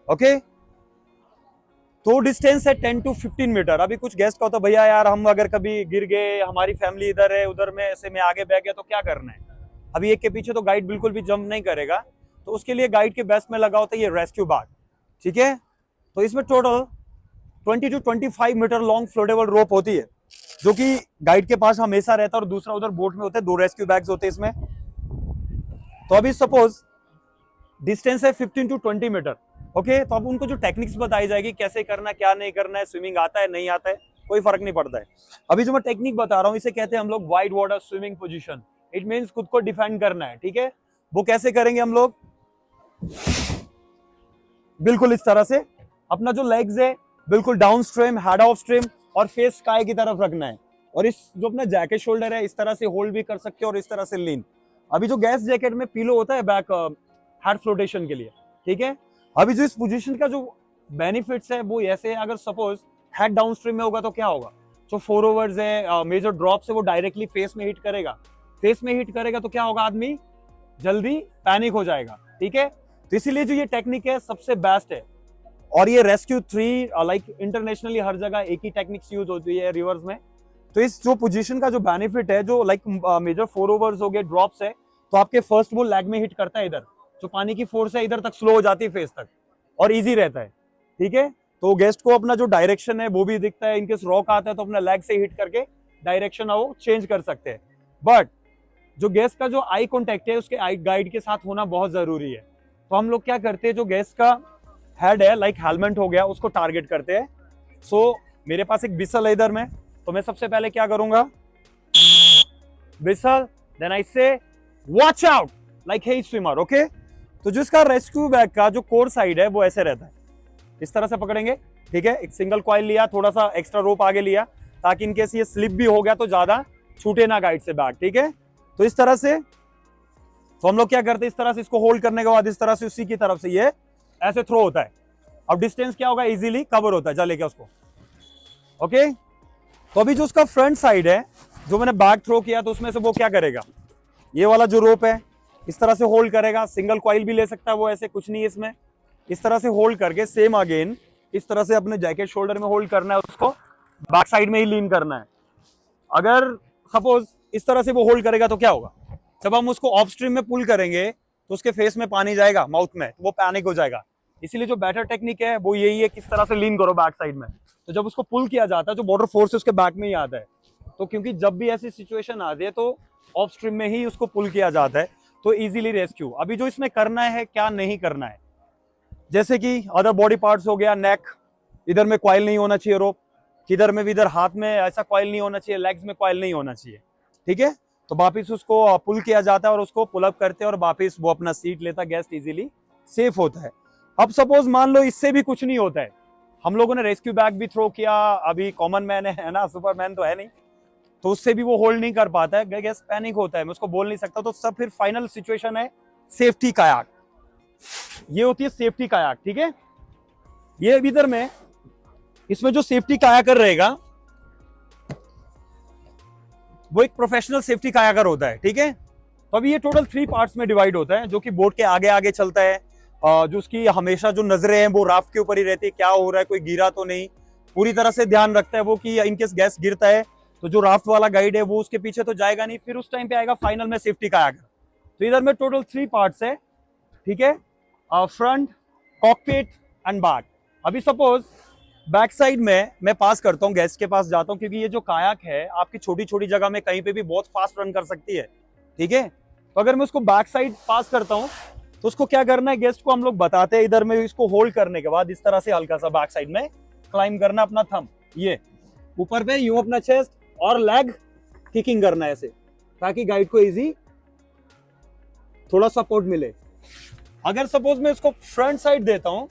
ओके, तो डिस्टेंस है 10 to 15 मीटर। अभी कुछ गेस्ट का होता है, भैया यार हम अगर कभी गिर गए, हमारी फैमिली इधर है, उधर में ऐसे में आगे बह गया तो क्या करना है। अभी एक के पीछे तो गाइड बिल्कुल भी जंप नहीं करेगा, तो उसके लिए गाइड के बेस्ट में लगा होता है ये रेस्क्यू बैग। ठीक है। तो इसमें टोटल 20 to 25 मीटर लॉन्ग फ्लोटेबल रोप होती है, जो कि गाइड के पास हमेशा रहता है, और दूसरा उधर बोट में होता है, 2 रेस्क्यू बैग्स होते हैं इसमें। तो अभी सपोज डिस्टेंस है 15 to 20 मीटर, ओके। तो अब उनको जो टेक्निक्स बताई जाएगी, कैसे करना, क्या नहीं करना है, स्विमिंग आता है नहीं आता है, कोई फर्क नहीं पड़ता है। अभी जो मैं टेक्निक बता रहा हूँ इसे कहते हैं हम लोग wide water swimming position. It means खुद को डिफेंड करना है, ठीक है। वो कैसे करेंगे हम लोग, बिल्कुल इस तरह से अपना जो लेग्स है बिल्कुल down stream, head of stream, और फेस स्काई की तरफ रखना है। और इस जो अपना जैकेट शोल्डर है इस तरह से होल्ड भी कर सकते हो, और इस तरह से लीन। अभी जो गैस जैकेट में पिलो होता है बैक हेड फ्लोटेशन के लिए, ठीक है। अभी जो इस पोजीशन का जो बेनिफिट्स है वो ऐसे है, अगर सपोज हेड डाउन स्ट्रीम में होगा तो क्या होगा, जो 4 ओवर्स है, मेजर ड्रॉप्स है, वो डायरेक्टली फेस में हिट करेगा। फेस में हिट करेगा तो क्या होगा, आदमी जल्दी पैनिक हो जाएगा, ठीक है। तो इसीलिए जो ये टेक्निक है सबसे बेस्ट है। और ये रेस्क्यू 3 लाइक इंटरनेशनली हर जगह एक ही टेक्निक्स यूज होती है रिवर्स में। तो इस जो पोजीशन का जो बेनिफिट है, जो लाइक मेजर 4 ओवर्स हो गए, ड्रॉप्स है, तो आपके फर्स्ट वो लेग में हिट करता है, इधर जो पानी की फोर्स है इधर तक स्लो हो जाती है फेस तक, और इजी रहता है, ठीक है। तो गेस्ट को अपना जो डायरेक्शन है वो भी दिखता है। इनकेस रॉक आता है तो अपना लेग से हिट करके डायरेक्शन वो चेंज कर सकते हैं। बट जो गेस्ट का जो आई कॉन्टेक्ट है उसके आई गाइड के साथ होना बहुत जरूरी है। तो हम लोग क्या करते हैं, जो गेस्ट का हेड है लाइक हेलमेट हो गया, उसको टारगेट करते हैं। सो मेरे पास एक बिसल है इधर में, तो मैं सबसे पहले क्या करूंगा, बिसल, then I say watch out like hey swimmer, okay. तो जिसका रेस्क्यू बैग का जो कोर साइड है वो ऐसे रहता है, इस तरह से पकड़ेंगे, ठीक है। एक सिंगल कॉइल लिया, थोड़ा सा एक्स्ट्रा रोप आगे लिया, ताकि इनकेस ये स्लिप भी हो गया तो ज्यादा छूटे ना गाइड से बैग, ठीक है। तो इस तरह से तो हम लोग क्या करते हैं, इस तरह से इसको होल्ड करने के बाद इस तरह से उसी की तरफ से ये ऐसे थ्रो होता है। अब डिस्टेंस क्या होगा, इजीली कवर होता है, जा लेके उसको, ओके। तो अभी जो उसका फ्रंट साइड है, जो मैंने बैग थ्रो किया, तो उसमें से वो क्या करेगा, ये वाला जो रोप है इस तरह से होल्ड करेगा। सिंगल कॉइल भी ले सकता है वो, ऐसे कुछ नहीं है इसमें। इस तरह से होल्ड करके सेम अगेन इस तरह से अपने जैकेट शोल्डर में होल्ड करना है, उसको बैक साइड में ही लीन करना है। अगर सपोज इस तरह से वो होल्ड करेगा तो क्या होगा, जब हम उसको ऑफ स्ट्रीम में पुल करेंगे तो उसके फेस में पानी जाएगा, माउथ में, तो वो पैनिक हो जाएगा। इसीलिए जो बेटर टेक्निक है वो यही है, किस तरह से लीन करो बैक साइड में। तो जब उसको पुल किया जाता है जो वाटर फोर्स उसके बैक में ही आता है, तो क्योंकि जब भी ऐसी सिचुएशन आती है तो ऑफ स्ट्रीम में ही उसको पुल किया जाता है, तो इजीली रेस्क्यू। अभी जो इसमें करना है, क्या नहीं करना है, जैसे कि अदर बॉडी पार्ट्स हो गया, नेक, इधर में कॉइल नहीं होना चाहिए रोप, किधर में भी, इधर हाथ में ऐसा कॉइल नहीं होना चाहिए, लेग्स में कॉइल नहीं होना चाहिए, ठीक है। तो वापिस उसको पुल किया जाता है और उसको पुल अप करते हैं और वापिस वो अपना सीट लेता है, गेस्ट इजीली सेफ होता है। अब सपोज मान लो इससे भी कुछ नहीं होता है, हम लोगों ने रेस्क्यू बैग भी थ्रो किया, अभी कॉमन मैन है ना, सुपरमैन तो है नहीं, तो उससे भी वो होल्ड नहीं कर पाता है, गेस्ट पैनिक होता है, मैं उसको बोल नहीं सकता। तो सब फिर फाइनल सिचुएशन है सेफ्टी कायाक, ये होती है सेफ्टी कायाक, ठीक है। ये इधर में इसमें जो सेफ्टी कायाकर रहेगा वो एक प्रोफेशनल सेफ्टी कायाकर होता है, ठीक है। तो अभी ये टोटल 3 पार्ट्स में डिवाइड होता है, जो कि बोट के आगे आगे चलता है, जो उसकी हमेशा जो नजरें हैं वो राफ्ट के ऊपर ही रहती है, क्या हो रहा है, कोई गिरा तो नहीं, पूरी तरह से ध्यान रखता है वो कि इनकेस गैस गिरता है तो जो राफ्ट वाला गाइड है वो उसके पीछे तो जाएगा नहीं, फिर उस टाइम पे आएगा फाइनल में सेफ्टी कायाकर। तो इधर में टोटल 3 पार्ट्स है, ठीक है, फ्रंट, कॉकपिट एंड बैक। अभी सपोज बैक साइड में मैं पास करता हूँ, गेस्ट के पास जाता हूँ, क्योंकि ये जो कायाक है आपकी छोटी छोटी जगह में कहीं पे भी बहुत फास्ट रन कर सकती है, ठीक है। तो अगर मैं उसको बैक साइड पास करता हूँ तो उसको क्या करना है, गेस्ट को हम लोग बताते हैं, इधर में इसको होल्ड करने के बाद इस तरह से हल्का सा बैक साइड में क्लाइंब करना, अपना थंब ये ऊपर पे यूं अपना चेस्ट और लेग किकिंग करना है ऐसे, ताकि गाइड को इजी थोड़ा सपोर्ट मिले। अगर सपोज मैं इसको फ्रंट साइड देता हूं,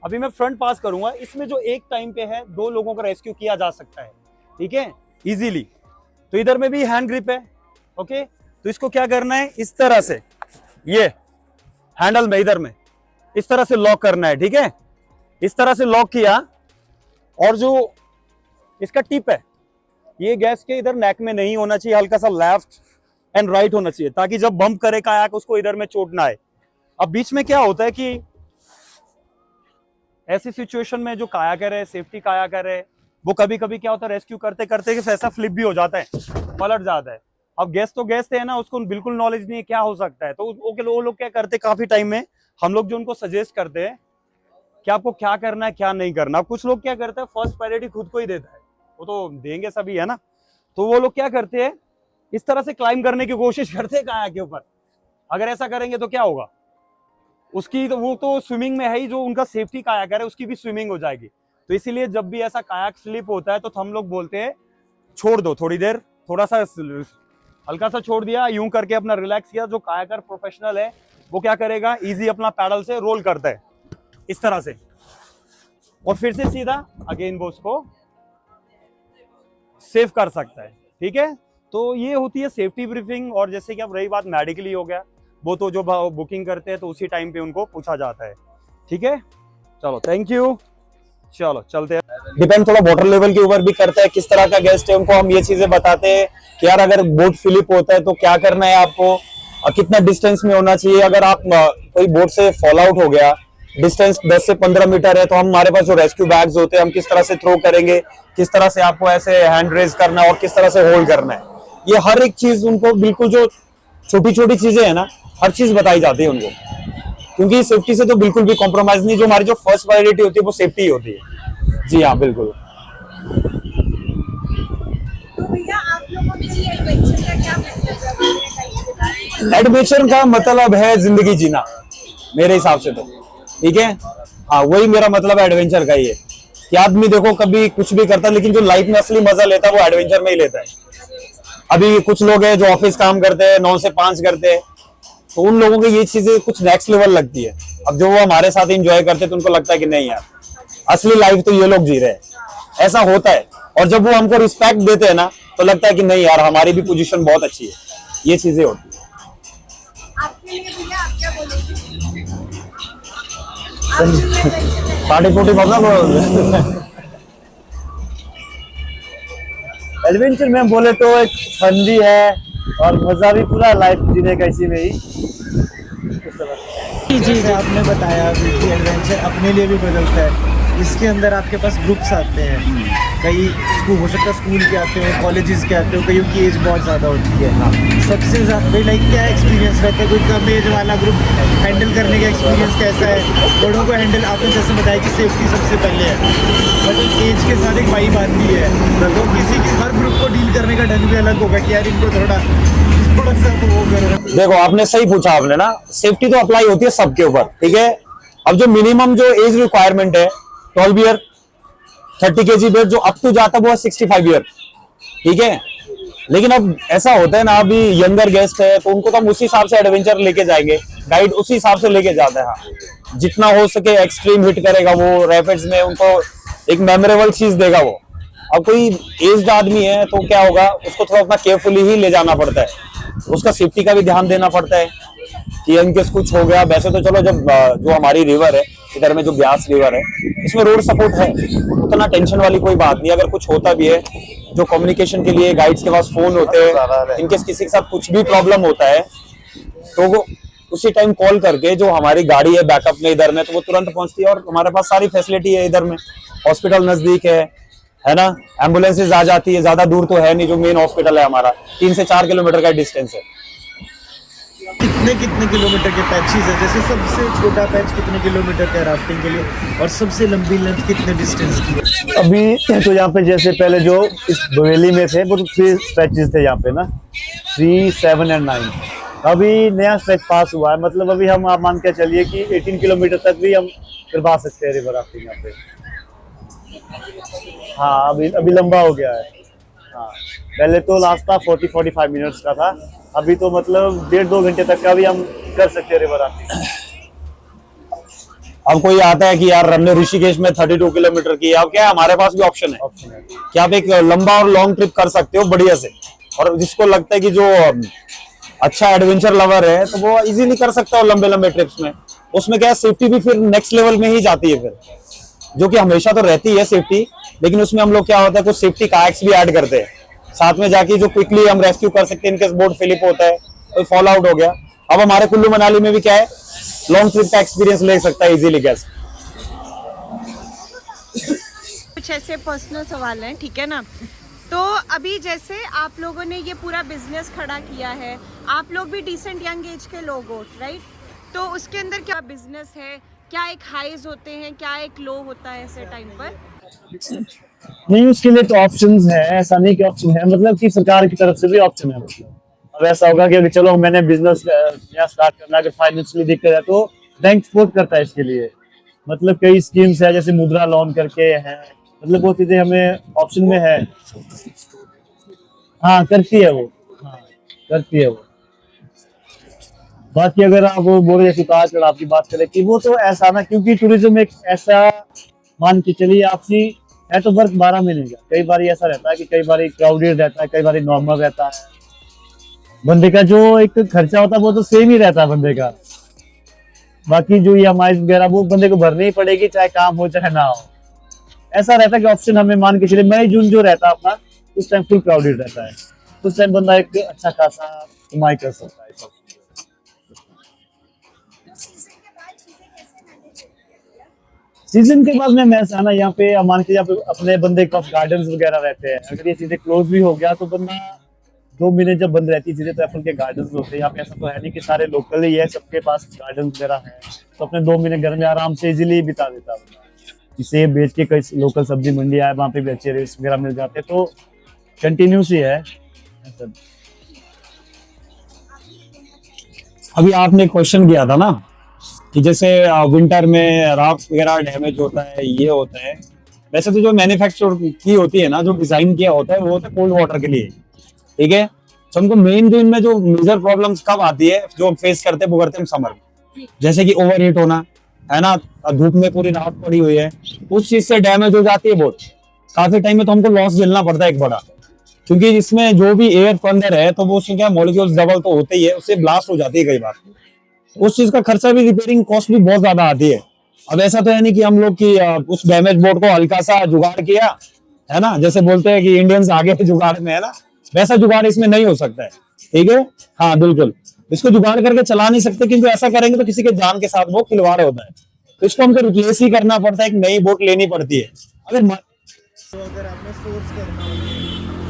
अभी मैं फ्रंट पास करूंगा, इसमें जो एक टाइम पे है 2 लोगों का रेस्क्यू किया जा सकता है, ठीक है, इजीली। तो इधर में भी हैंड ग्रिप है, ओके। तो इसको क्या करना है, इस तरह से ये हैंडल में इधर में इस तरह से लॉक करना है, ठीक है। इस तरह से लॉक किया, और जो इसका टिप है ये गैस के इधर नेक में नहीं होना चाहिए, हल्का सा लेफ्ट एंड राइट होना चाहिए, ताकि जब बम्प करे कायाक उसको इधर में चोट ना आए। अब बीच में क्या होता है कि ऐसी सिचुएशन में जो कायाकर है, सेफ्टी कायाकर है, वो कभी कभी क्या होता है, रेस्क्यू करते करते ऐसा फ्लिप भी हो जाता है, पलट जाता है। अब गेस्ट तो गेस्ट है ना, उसको बिल्कुल नॉलेज नहीं है क्या हो सकता है, तो वो लोग क्या करते काफी टाइम में, हम लोग जो उनको सजेस्ट करते हैं कि आपको क्या करना है क्या नहीं करना। कुछ लोग क्या करते हैं फर्स्ट प्रायोरिटी खुद को ही देता है, वो तो देंगे सभी है ना, तो वो लोग क्या करते हैं इस तरह से क्लाइंब करने की कोशिश करते हैं काया के ऊपर। अगर ऐसा करेंगे तो क्या होगा, उसकी तो वो तो स्विमिंग में है ही, जो उनका सेफ्टी काया करे उसकी भी स्विमिंग हो जाएगी। तो इसीलिए जब भी ऐसा कायाक स्लिप होता है तो हम लोग बोलते हैं छोड़ दो थोड़ी देर, थोड़ा सा हल्का सा छोड़ दिया, यूं करके अपना रिलैक्स किया। जो कायाकर प्रोफेशनल है वो क्या करेगा, इजी अपना पैडल से रोल करता है इस तरह से, और फिर से सीधा अगेन वो उसको सेव कर सकता है। ठीक है, तो ये होती है सेफ्टी ब्रीफिंग। और जैसे कि अब रही बात मेडिकली हो गया, वो तो जो बुकिंग करते हैं तो उसी टाइम पे उनको पूछा जाता है। ठीक है, चलो थैंक यू, चलो चलते हैं। डिपेंड थोड़ा वाटर लेवल के ऊपर भी करता है, किस तरह का गेस्ट है, उनको हम ये चीजें बताते हैं कि यार अगर बोट फ्लिप होता है तो क्या करना है आपको, और कितना डिस्टेंस में होना चाहिए। अगर आप कोई बोट से फॉल आउट हो गया, डिस्टेंस 10 से 15 मीटर है, तो हमारे पास जो रेस्क्यू बैग्स होते हैं हम किस तरह से थ्रो करेंगे, किस तरह से आपको ऐसे हैंड रेज करना है और किस तरह से होल्ड करना है, ये हर एक चीज उनको बिल्कुल जो छोटी छोटी चीजें है ना, हर चीज बताई जाती है उनको, क्योंकि सेफ्टी से तो बिल्कुल भी कॉम्प्रोमाइज नहीं। जो हमारी जो फर्स्ट प्रायोरिटी होती है वो सेफ्टी ही होती है। जी हाँ बिल्कुल। तो भैया आप लोगों के लिए एडवेंचर का क्या मतलब है? एडवेंचर का मतलब है जिंदगी जीना मेरे हिसाब से तो। ठीक है, हाँ वही मेरा मतलब एडवेंचर का ही है कि आदमी देखो कभी कुछ भी करता है, लेकिन जो लाइफ में असली मजा लेता है वो एडवेंचर में ही लेता है। अभी कुछ लोग हैं जो ऑफिस काम करते हैं 9 से 5 करते हैं, तो उन लोगों को ये चीजें कुछ नेक्स्ट लेवल लगती है। अब जो वो हमारे साथ एंजॉय करते हैं तो उनको लगता है कि नहीं यार असली लाइफ तो ये लोग जी रहे हैं, ऐसा होता है। और जब वो हमको रिस्पेक्ट देते हैं ना तो लगता है कि नहीं यार हमारी भी पोजीशन बहुत अच्छी है, ये चीजें होती है। आपके लिए भैया आप क्या बोलेंगे? आपके लिए adventure का- पार्टी पुटी मतलब एडवेंचर में बोले तो एक फन भी है और मजा भी पूरा लाइफ जीने का इसी में ही। जैसे आपने बताया अभी कि एडवेंचर अपने लिए भी बदलता है, इसके अंदर आपके पास ग्रुप्स आते हैं, कई स्कूल हो सकता है स्कूल के आते हो, कॉलेजेस के आते हो, कईयों की एज बहुत ज़्यादा होती है। सबसे ज़्यादा लाइक क्या एक्सपीरियंस रहता है, कोई कम एज वाला ग्रुप हैंडल करने का एक्सपीरियंस कैसा है? बड़ों को हैंडल, आपने जैसे बताया कि सेफ्टी सबसे पहले है, बट एज के साथ एक वाइब आती है, तो किसी की हर ग्रुप को डील करने का ढंग भी अलग होगा कि यार इनको थोड़ा सा वो करो। देखो आपने सही पूछा, आपने ना सेफ्टी तो अप्लाई होती है सबके ऊपर। ठीक है, अब जो मिनिमम जो एज रिक्वायरमेंट है 12 ईयर 30 kg वेट, जो अप टू जाता है वो है 65 ईयर। ठीक है, लेकिन अब ऐसा होता है ना अभी यंगर गेस्ट है तो उनको तो हम उसी हिसाब से एडवेंचर लेके जाएंगे, गाइड उसी हिसाब से लेके जाता है। हाँ, जितना हो सके एक्सट्रीम हिट करेगा वो, रैपिड्स में उनको एक मेमोरेबल चीज देगा वो। अब कोई एज्ड आदमी है तो क्या होगा, उसको थोड़ा अपना केयरफुली ही ले जाना पड़ता है, उसका सेफ्टी का भी ध्यान देना पड़ता है कि इनकेस कुछ हो गया। वैसे तो चलो जब जो हमारी रिवर है इधर में, जो ब्यास रिवर है, इसमें रोड सपोर्ट है, उतना टेंशन वाली कोई बात नहीं। अगर कुछ होता भी है, जो कम्युनिकेशन के लिए गाइड्स के पास फोन होते हैं, इनकेस किसी के साथ कुछ भी प्रॉब्लम होता है तो वो उसी टाइम कॉल करके, जो हमारी गाड़ी है बैकअप में इधर में, तो वो तुरंत पहुंचती है। और हमारे पास सारी फैसिलिटी है इधर में, हॉस्पिटल नजदीक है ना, एम्बुलेंसेज आ जाती है, ज्यादा दूर तो है नहीं। जो मेन हॉस्पिटल है हमारा 3 से 4 किलोमीटर का डिस्टेंस है। कितने किलोमीटर के पैचेस है? जैसे सबसे छोटा पैच कितने किलोमीटर का है राफ्टिंग के लिए, और सबसे लंबी लेंथ कितने डिस्टेंस की है? अभी तो यहाँ पे जैसे पहले जो इस बवेली में थे वो 3 स्ट्रेचेस थे यहाँ पे ना, 3, 7 और 9। अभी नया स्ट्रेच पास हुआ है, मतलब अभी हम आप मान के चलिए कि 18 किलोमीटर तक भी हम करवा सकते हैं रिवर राफ्टिंग यहाँ पे। हाँ अभी लंबा हो गया है। हाँ पहले तो लास्ट था 40-45 मिनट्स का था, अभी तो मतलब 1.5-2 घंटे तक का भी हम कर सकते हैं रिवर राफ्टिंग। अब कोई आता है कि यार हमने ऋषिकेश में 32 किलोमीटर की, अब क्या है हमारे पास भी ऑप्शन है कि आप एक लंबा और लॉन्ग ट्रिप कर सकते हो बढ़िया से। और जिसको लगता है कि जो अच्छा एडवेंचर लवर है तो वो इजीली कर सकता है लंबे लंबे ट्रिप्स में। उसमें क्या है सेफ्टी भी फिर नेक्स्ट लेवल में ही जाती है फिर, जो कि हमेशा तो रहती है सेफ्टी, लेकिन उसमें हम लोग क्या होता है कुछ सेफ्टी कायक्स भी ऐड करते हैं साथ में जाके, जो क्विकली हम रेस्क्यू कर सकते हैं इनकेस बोट फ्लिप होता है, कोई फॉल आउट हो गया। अब हमारे कुल्लू मनाली में भी क्या है लॉन्ग ट्रिप का एक्सपीरियंस ले सकता है इजीली गेस्ट। कुछ ऐसे पर्सनल सवाल हैं, ठीक है ना। तो अभी जैसे आप लोगों ने ये पूरा बिजनेस खड़ा किया है, आप लोग भी डिसेंट यंग एज के लोग हो, राइट? तो उसके अंदर क्या बिजनेस है, क्या एक हाइज होते हैं, क्या एक लो होता है ऐसे टाइम पर? नहीं, उसके लिए तो ऑप्शंस है, ऐसा नहीं कि ऑप्शन है, मतलब कि सरकार की तरफ से भी ऑप्शन है। मतलब अब ऐसा होगा कि अगर चलो मैंने बिजनेस या स्टार्ट करना, अगर फाइनेंशियली दिक्कत है तो बैंक सपोर्ट करता है इसके लिए। मतलब कई स्कीम्स है, जैसे मुद्रा लोन करके है, मतलब वो चीजें हमें ऑप्शन में है। हाँ करती है वो, हाँ करती है वो। बाकी अगर आप वो बोले जैसे उतार चढ़ाव की बात करें कि वो तो ऐसा ना, क्योंकि टूरिज्म एक ऐसा, मान के चलिए आपकी है तो वर्क 12 महीने का, कई बार ऐसा रहता है कि कई बार क्राउडेड रहता है, कई बार नॉर्मल रहता है। बंदे का जो एक खर्चा होता है वो तो सेम ही रहता है बंदे का। बाकी जो EMI वगैरह वो बंदे को भरनी ही पड़ेगी, चाहे काम हो चाहे ना हो। ऐसा रहता है कि ऑप्शन हमें मान के चलिए मई जून जो रहता है अपना, उस टाइम फुल क्राउडेड रहता है, उस टाइम बंदा एक अच्छा खासा कमाई कर सकता है। सीजन के बाद में मैं आना यहाँ पे मान के अपने बंदे के पास गार्डन्स वगैरह रहते हैं, अगर ये चीजें क्लोज भी हो गया तो बंदा 2 महीने जब बंद रहती है चीजें, तो एप्पल के गार्डन्स होते हैं यहाँ पे। ऐसा तो है नहीं कि सारे लोकल ही है, सबके पास गार्डन वगैरह है, तो अपने 2 महीने घर में आराम से इजीली बिता देता है। सेब बेच के कई लोकल सब्जी मंडी है, वहाँ पे भी अच्छे रेट्स वगैरह मिल जाते हैं, तो कंटिन्यूस ही है। अभी आपने क्वेश्चन किया था ना कि जैसे विंटर में राफ्ट वगैरह डैमेज होता है, ये होता है। वैसे तो जो मैन्युफैक्चर की होती है ना, जो डिजाइन किया होता है वो होता है कोल्ड वाटर के लिए, ठीक है। तो हमको मेन जो इनमें जो मेजर प्रॉब्लम्स कब आती है, जो हम फेस करते हैं वो करते हैं समर में, जैसे कि ओवर हीट होना है ना, धूप में पूरी रात पड़ी हुई है, उस चीज से डैमेज हो जाती है बहुत। काफी टाइम में तो हमको लॉस झेलना पड़ता है एक बड़ा, क्योंकि इसमें जो भी एयर अंदर है तो वो उसमें क्या मॉलिक्यूल्स डबल तो होते ही है, उससे ब्लास्ट हो जाती है कई बार। उस चीज का खर्चा भी, रिपेयरिंग कॉस्ट भी बहुत ज्यादा आती है। अब ऐसा तो है नहीं कि हम लोग की उस डैमेज बोर्ड को हल्का सा जुगाड़ किया है ना, जैसे बोलते हैं कि इंडियंस आगे जुगाड़ में है ना, वैसा जुगाड़ इसमें नहीं हो सकता है, ठीक है। हाँ बिल्कुल, इसको जुगाड़ करके चला नहीं सकते, क्योंकि ऐसा करेंगे तो किसी के जान के साथ वो खिलवाड़ होता है, तो इसको हमको रिप्लेस ही करना पड़ता है, एक नई बोट लेनी पड़ती है। तो अगर आपने सोर्स करना हो,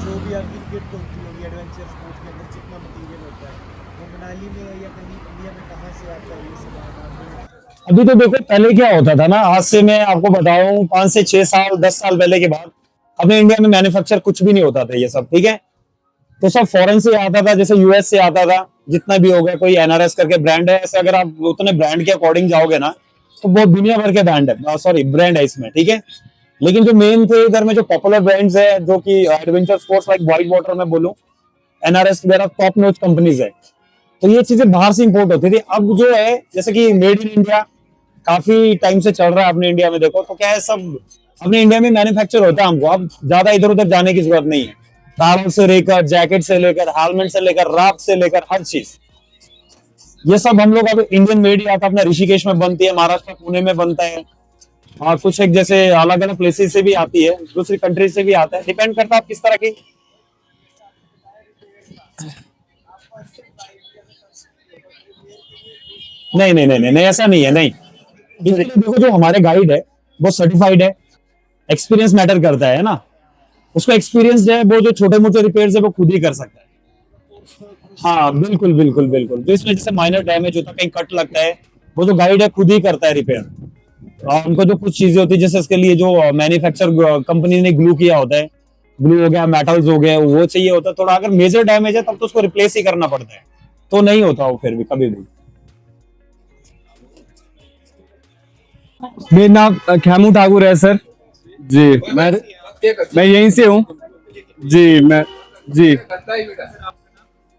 जो भी आपकी किट होती होगी एडवेंचर स्पोर्ट्स के अंदर, जितना मटेरियल होता है वो मनाली में या कहीं इंडिया में कहाँ से आता है ये सामान? अभी तो देखो, पहले क्या होता था ना, आज से मैं आपको बताऊं 5 से 6 साल 10 साल पहले के बाद अपने इंडिया में मैन्युफैक्चर कुछ भी नहीं होता था ये सब, ठीक है। तो सब फॉरेन से आता था, जैसे US से आता था, जितना भी हो गया। कोई NRS करके ब्रांड है, ऐसे अगर आप उतने ब्रांड के अकॉर्डिंग जाओगे ना तो बहुत दुनिया भर के ब्रांड है, सॉरी ब्रांड है इसमें, ठीक है। लेकिन जो मेन थे इधर में जो पॉपुलर ब्रांड्स है, जो कि adventure sports like white water में बोलूं, NRS वगैरह टॉप नॉच कंपनीज है, तो ये चीजें बाहर से इंपोर्ट होती थी। अब जो है जैसे कि मेड इन इंडिया काफी टाइम से चल रहा है अपने इंडिया में, देखो तो क्या है, सब अपने इंडिया में मैन्युफैक्चर होता है। हमको अब ज्यादा इधर उधर जाने की जरूरत नहीं है। टावल से लेकर, जैकेट से लेकर, हेलमेट से लेकर, राफ्ट से लेकर, हर चीज ये सब हम लोग अब इंडियन मेड ही आता है। अपना ऋषिकेश में बनती है, महाराष्ट्र पुणे में बनता है, और कुछ एक जैसे अलग अलग प्लेसेस से भी आती है, दूसरी कंट्री से भी आता है, डिपेंड करता है आप किस तरह की। नहीं नहीं नहीं नहीं, ऐसा नहीं है, नहीं। इसलिए देखो, जो हमारे गाइड है वो सर्टिफाइड है, एक्सपीरियंस मैटर करता है ना, उसका एक्सपीरियंस जो है वो जो छोटे मोटे रिपेयर है वो खुद ही कर सकता है। हाँ बिल्कुल बिल्कुल बिल्कुल, तो इसमें जैसे माइनर डैमेज होता है, कहीं कट लगता है, वो जो गाइड है खुद ही करता है रिपेयर। और उनको जो कुछ चीजें होती है, जैसे इसके लिए जो मैन्युफैक्चर कंपनी ने ग्लू किया होता है, ग्लू हो गया, मेटल्स हो गए, वो चाहिए होता है थोड़ा। अगर मेजर डैमेज है तब तो उसको रिप्लेस ही करना पड़ता है, तो नहीं होता वो फिर भी कभी भी। मेरा नाम खेमू ठाकुर है सर जी। मैं यहीं से हूँ जी।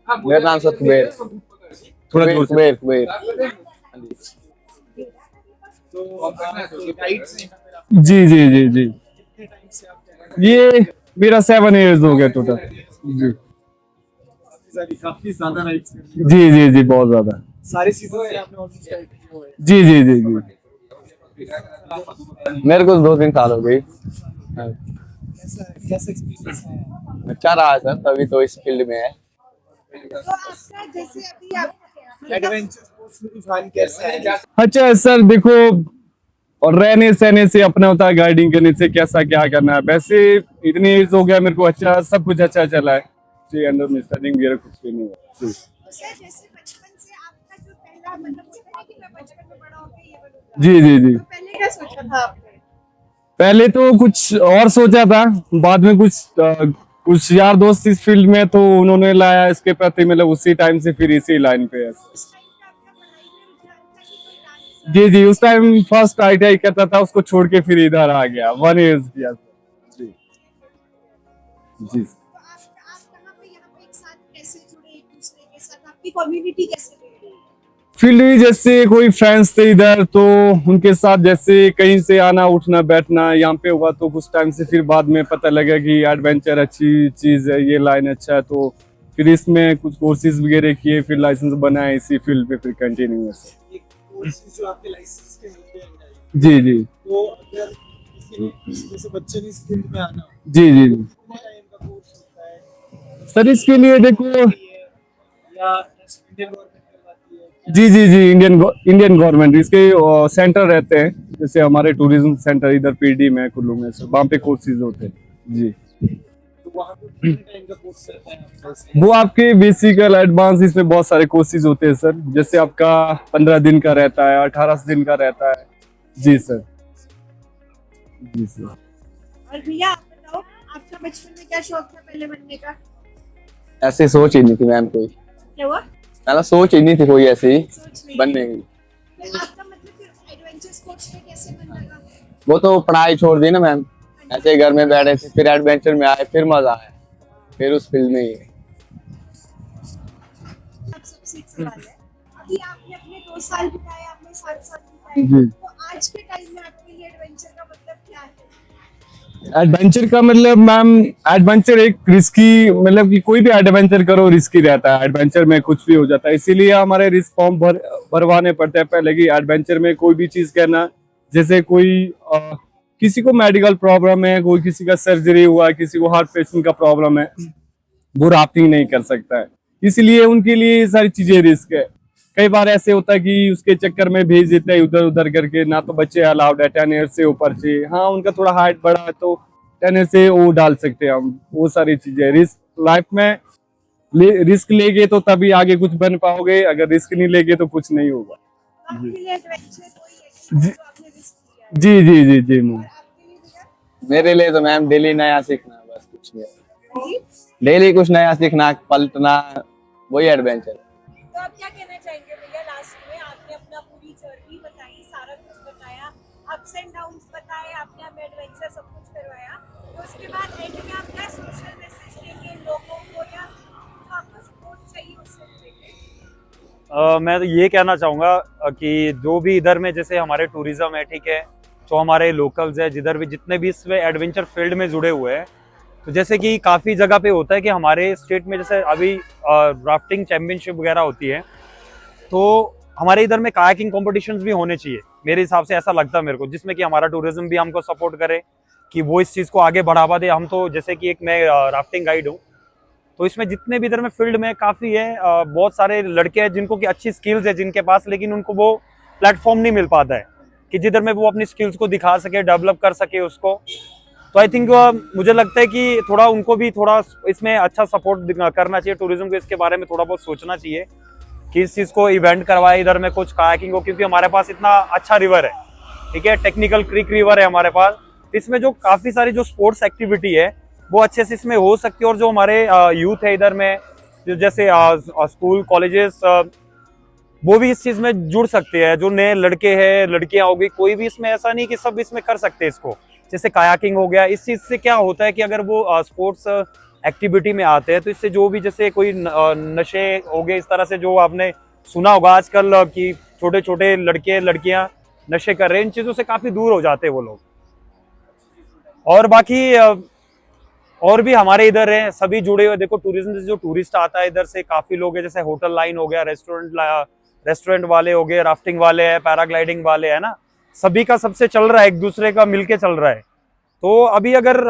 मेरा नाम सर कुबेर। थोड़ा दूर से। कुबेर जी। ये मेरा 7 years हो गया टोटल जी। काफी ज्यादा जी बहुत ज्यादा। सारे सीजन से आपने ऑलरेडी स्टार्ट किए हुए हैं। जी। मेरे को 2-3 साल हो गई। कैसा एक्सपीरियंस है? अच्छा रहा है सर, तभी तो इस फील्ड में है। तो आपका जैसे अभी आप एडवेंचर स्पोर्ट्स में रुझान कैसा है? अच्छा सर देखो, और रहने सहने से अपना होता है, गाइडिंग करने से कैसा क्या करना है। वैसे इतनी एज हो गया मेरे को, अच्छा सब कुछ अच्छा चला है जी। अंदर में स्टडिंग वगैरह कुछ भी नहीं है जी। तो सर जैसे बचपन से आपका जो पहला मतलब होता है कि मैं बचपन में बड़ा होकर ये बनूंगा, जी जी जी। तो पहले क्या सोचा था आपने? पहले तो कुछ और सोचा था, बाद में कुछ यार दोस्त इस फील्ड में, तो उन्होंने लाया इसके प्रति, मतलब उसी टाइम से फिर इसी लाइन पे है। उस टाइम पे आपका पढ़ाई में रुझान था कि कोई डांस? जी जी, उस टाइम फर्स्ट ITI करता था, उसको छोड़ के फिर इधर आ गया, 1 ईयर किया जी जी। तो आप कहाँ पे यहाँ पे एक साथ कैसे जुड़े एक दूसरे के साथ, आपकी कम्युनिटी कैसे बिल्ड हुई? फील्ड में जैसे कोई फ्रेंड्स थे इधर, तो उनके साथ जैसे कहीं से आना उठना बैठना यहाँ पे हुआ, तो कुछ टाइम से फिर बाद में पता लगा कि एडवेंचर अच्छी चीज है, ये लाइन अच्छा है, तो फिर इसमें कुछ कोर्सेज वगैरह किए, फिर लाइसेंस बनाए, इसी फील्ड पे फिर कंटिन्यू है सर। एक कोर्स जो आपके लाइसेंस के मिलते हैं, जी जी तो अगर किसी जैसे बच्चे ने इस फील्ड में आना हो, जी जी जी। कितने टाइम का कोर्स होता है सर इसके लिए देखो, या इंडियन गवर्नमेंट करवाती है? जी जी जी, इंडियन गवर्नमेंट इसके सेंटर रहते हैं, जैसे हमारे टूरिज्म सेंटर इधर PD में कुल्लू में सर, वहाँ पे कोर्सेज होते हैं जी। तो वहाँ पे कितने टाइम का कोर्स रहता है आपका? वो आपके बेसिकल एडवांस इसमें बहुत सारे कोर्सेज होते हैं सर, जैसे आपका 15 दिन का रहता है, 18 दिन का रहता है जी सर। जी सर। और भैया आप बताओ, आपका बचपन में क्या शौक था पहले बनने का? ऐसे सोच ही नहीं थी मैम कोई, क्या हुआ? मतलब सोच ही नहीं थी कोई ऐसी सोच नहीं बनने थी। की। तो आपका मतलब फिर एडवेंचर स्पोर्ट्स में कैसे मन लगा? वो तो पढ़ाई छोड़ दी ना मैम, ऐसे ही घर में बैठे थे, फिर एडवेंचर में आए, फिर मजा आया, फिर उस फील्ड में ही। आप सबसे एक सवाल है, अभी आपने अपने 2 साल बिताए, आपने 7 साल बिताए, जी। तो आज के टाइम में आपके लिए एडवेंचर का मतलब क्या है? एडवेंचर का मतलब मैम, एडवेंचर एक रिस्की, मतलब कि कोई भी एडवेंचर करो रिस्की रहता है, एडवेंचर में कुछ भी हो जाता है, इसीलिए हमारे रिस्क फॉर्म भरवाने पड़ते हैं पहले कि एडवेंचर में कोई भी चीज करना, जैसे कोई किसी को मेडिकल प्रॉब्लम है, कोई किसी का सर्जरी हुआ, किसी को हार्ट पेशेंट का प्रॉब्लम है, वो राफ्टिंग नहीं कर सकता है, इसलिए उनके लिए ये सारी चीजें रिस्क है। कई बार ऐसे होता है कि उसके चक्कर में भेज देते हैं इधर उधर करके, ना तो बच्चे अलाउड है 10 ईयर से ऊपर से, हाँ उनका थोड़ा हाइट बड़ा है तो 10 ईयर से वो डाल सकते हैं हम, वो सारी चीजें रिस्क लाइफ में रिस्क लेगे तो तभी आगे कुछ बन पाओगे, अगर रिस्क नहीं लेगे तो कुछ नहीं होगा। आपके लिए एडवेंचर कोई है कि जो आपने रिस्क लिया है? जी जी जी जी मैम। और आपके लिए भैया? मेरे लिए तो मैम डेली नया सीखना है, बस कुछ नहीं, जी? डेली कुछ नया सीखना, पलटना, वही एडवेंचर। तो आप क्या कहना चाहेंगे भैया लास्ट में? आपने अपना पूरी जर्नी बताई, सारा कुछ बताया, अप्स एंड डाउन्स बताए, आपने हमें एडवेंचर सब कुछ करवाया, तो उसके बाद एंड में आप क्या सोशल मैसेज देंगे लोगों को, या जो आपको सपोर्ट चाहिए उससे रिलेटेड? मैं तो ये कहना चाहूँगा कि जो भी इधर में जैसे हमारे टूरिज्म है, ठीक है, जो हमारे लोकल्स है, जिधर भी जितने भी इसमें एडवेंचर फील्ड में जुड़े हुए हैं, तो जैसे कि काफ़ी जगह पे होता है कि हमारे स्टेट में जैसे अभी राफ्टिंग चैंपियनशिप वगैरह होती है, तो हमारे इधर में कायाकिंग कॉम्पिटिशन्स भी होने चाहिए, मेरे हिसाब से ऐसा लगता है मेरे को, जिसमें कि हमारा टूरिज्म भी हमको सपोर्ट करे कि वो इस चीज़ को आगे बढ़ावा दे। हम तो जैसे कि एक मैं राफ्टिंग गाइड हूँ, तो इसमें जितने भी इधर में फील्ड में काफ़ी है, बहुत सारे लड़के हैं जिनको कि अच्छी स्किल्स है जिनके पास, लेकिन उनको वो प्लेटफॉर्म नहीं मिल पाता है कि जिधर में वो अपनी स्किल्स को दिखा सके, डेवलप कर सके उसको। तो आई थिंक मुझे लगता है कि थोड़ा उनको भी थोड़ा इसमें अच्छा सपोर्ट करना चाहिए, टूरिज्म को इसके बारे में थोड़ा बहुत सोचना चाहिए कि इस चीज़ को इवेंट करवाए इधर में कुछ कायाकिंग हो, क्योंकि हमारे पास इतना अच्छा रिवर है, ठीक है, टेक्निकल क्रीक रिवर है हमारे पास, इसमें जो काफ़ी सारी जो स्पोर्ट्स एक्टिविटी है वो अच्छे से इसमें हो सकती है, और जो हमारे यूथ है इधर में, जो जैसे स्कूल कॉलेजेस, वो भी इस चीज़ में जुड़ सकते हैं, जो नए लड़के हैं लड़कियां होगी, कोई भी इसमें ऐसा नहीं कि सब इसमें कर सकते हैं इसको, जैसे कायाकिंग हो गया। इस चीज़ से क्या होता है कि अगर वो स्पोर्ट्स एक्टिविटी में आते हैं तो इससे जो भी जैसे कोई नशे हो गए, इस तरह से जो आपने सुना होगा आजकल कि छोटे छोटे लड़के लड़कियां नशे कर रहे हैं, इन चीज़ों से काफ़ी दूर हो जाते हैं वो लोग। और बाकी और भी हमारे इधर है सभी जुड़े हुए, देखो टूरिज्म से जो टूरिस्ट आता है इधर से काफ़ी लोग हैं, जैसे होटल लाइन हो गया, रेस्टोरेंट वाले हो गए, राफ्टिंग वाले हैं, पैराग्लाइडिंग वाले है ना, सभी का सबसे चल रहा है, एक दूसरे का मिलके चल रहा है। तो अभी अगर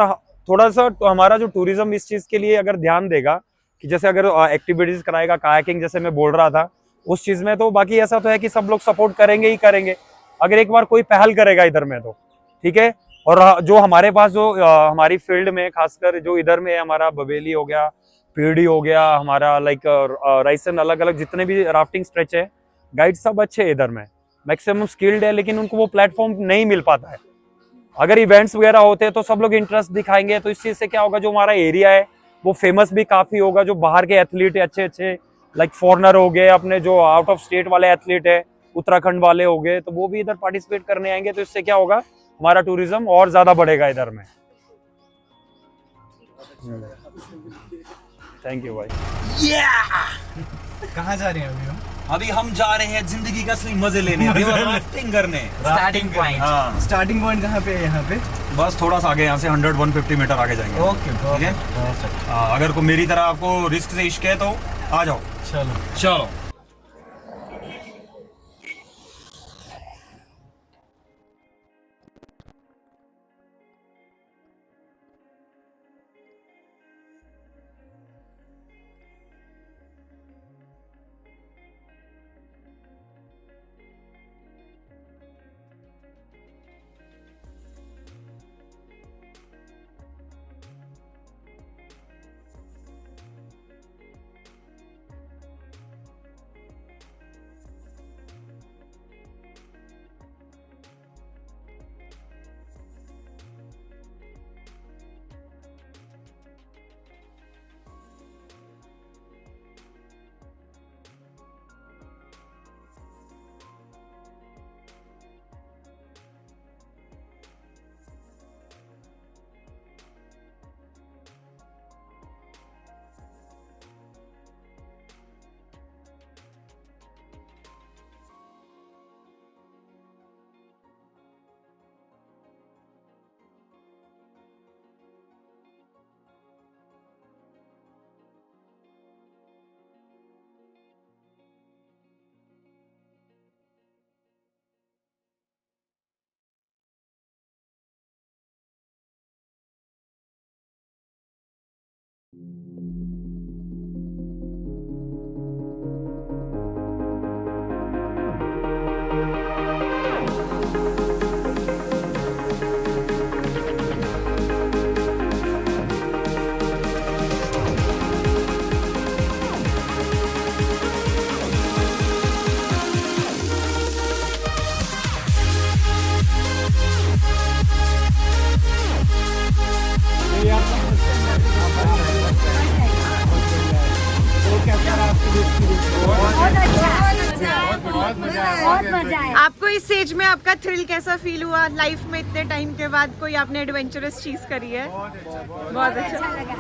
थोड़ा सा तो हमारा जो टूरिज्म इस चीज़ के लिए अगर ध्यान देगा कि जैसे अगर एक्टिविटीज़ कराएगा, कायाकिंग जैसे मैं बोल रहा था उस चीज़ में, तो बाकी ऐसा तो है कि सब लोग सपोर्ट करेंगे ही करेंगे, अगर एक बार कोई पहल करेगा इधर में तो, ठीक है। और जो हमारे पास जो हमारी फील्ड में खासकर जो इधर में हमारा बबेली हो गया, पीढ़ी हो गया, हमारा लाइक राइसन, अलग अलग जितने भी राफ्टिंग स्ट्रेच है, गाइड सब अच्छे हैं इधर में, मैक्सिमम स्किल्ड है, लेकिन उनको वो प्लेटफॉर्म नहीं मिल पाता है। अगर इवेंट्स वगैरह होते हैं तो सब लोग इंटरेस्ट दिखाएंगे, तो इस चीज से क्या होगा, जो हमारा एरिया है वो फेमस भी काफी होगा। जो बाहर के एथलीट है अच्छे अच्छे, लाइक फॉरनर हो गए, अपने जो आउट ऑफ स्टेट वाले एथलीट है, उत्तराखंड वाले हो गए, तो वो भी इधर पार्टिसिपेट करने आएंगे। तो इससे क्या होगा, हमारा टूरिज्म और ज्यादा बढ़ेगा इधर में। थैंक यू भाई। कहाँ जा रहे हैं अभी हम? अभी हम जा रहे हैं जिंदगी का असली मजे लेने, राफ्टिंग करने। Starting point. हाँ, स्टार्टिंग पॉइंट कहाँ पे है यहाँ पे? बस थोड़ा सा आगे, यहाँ से 100-150 मीटर आगे जाएंगे। ओके, ठीक है। अगर को मेरी तरह आपको रिस्क से इश्क है तो आ जाओ। चलो चलो। आपको इस एज में आपका थ्रिल कैसा फील हुआ? लाइफ में इतने टाइम के बाद कोई आपने एडवेंचरस चीज करी है? बहुत अच्छा लगा।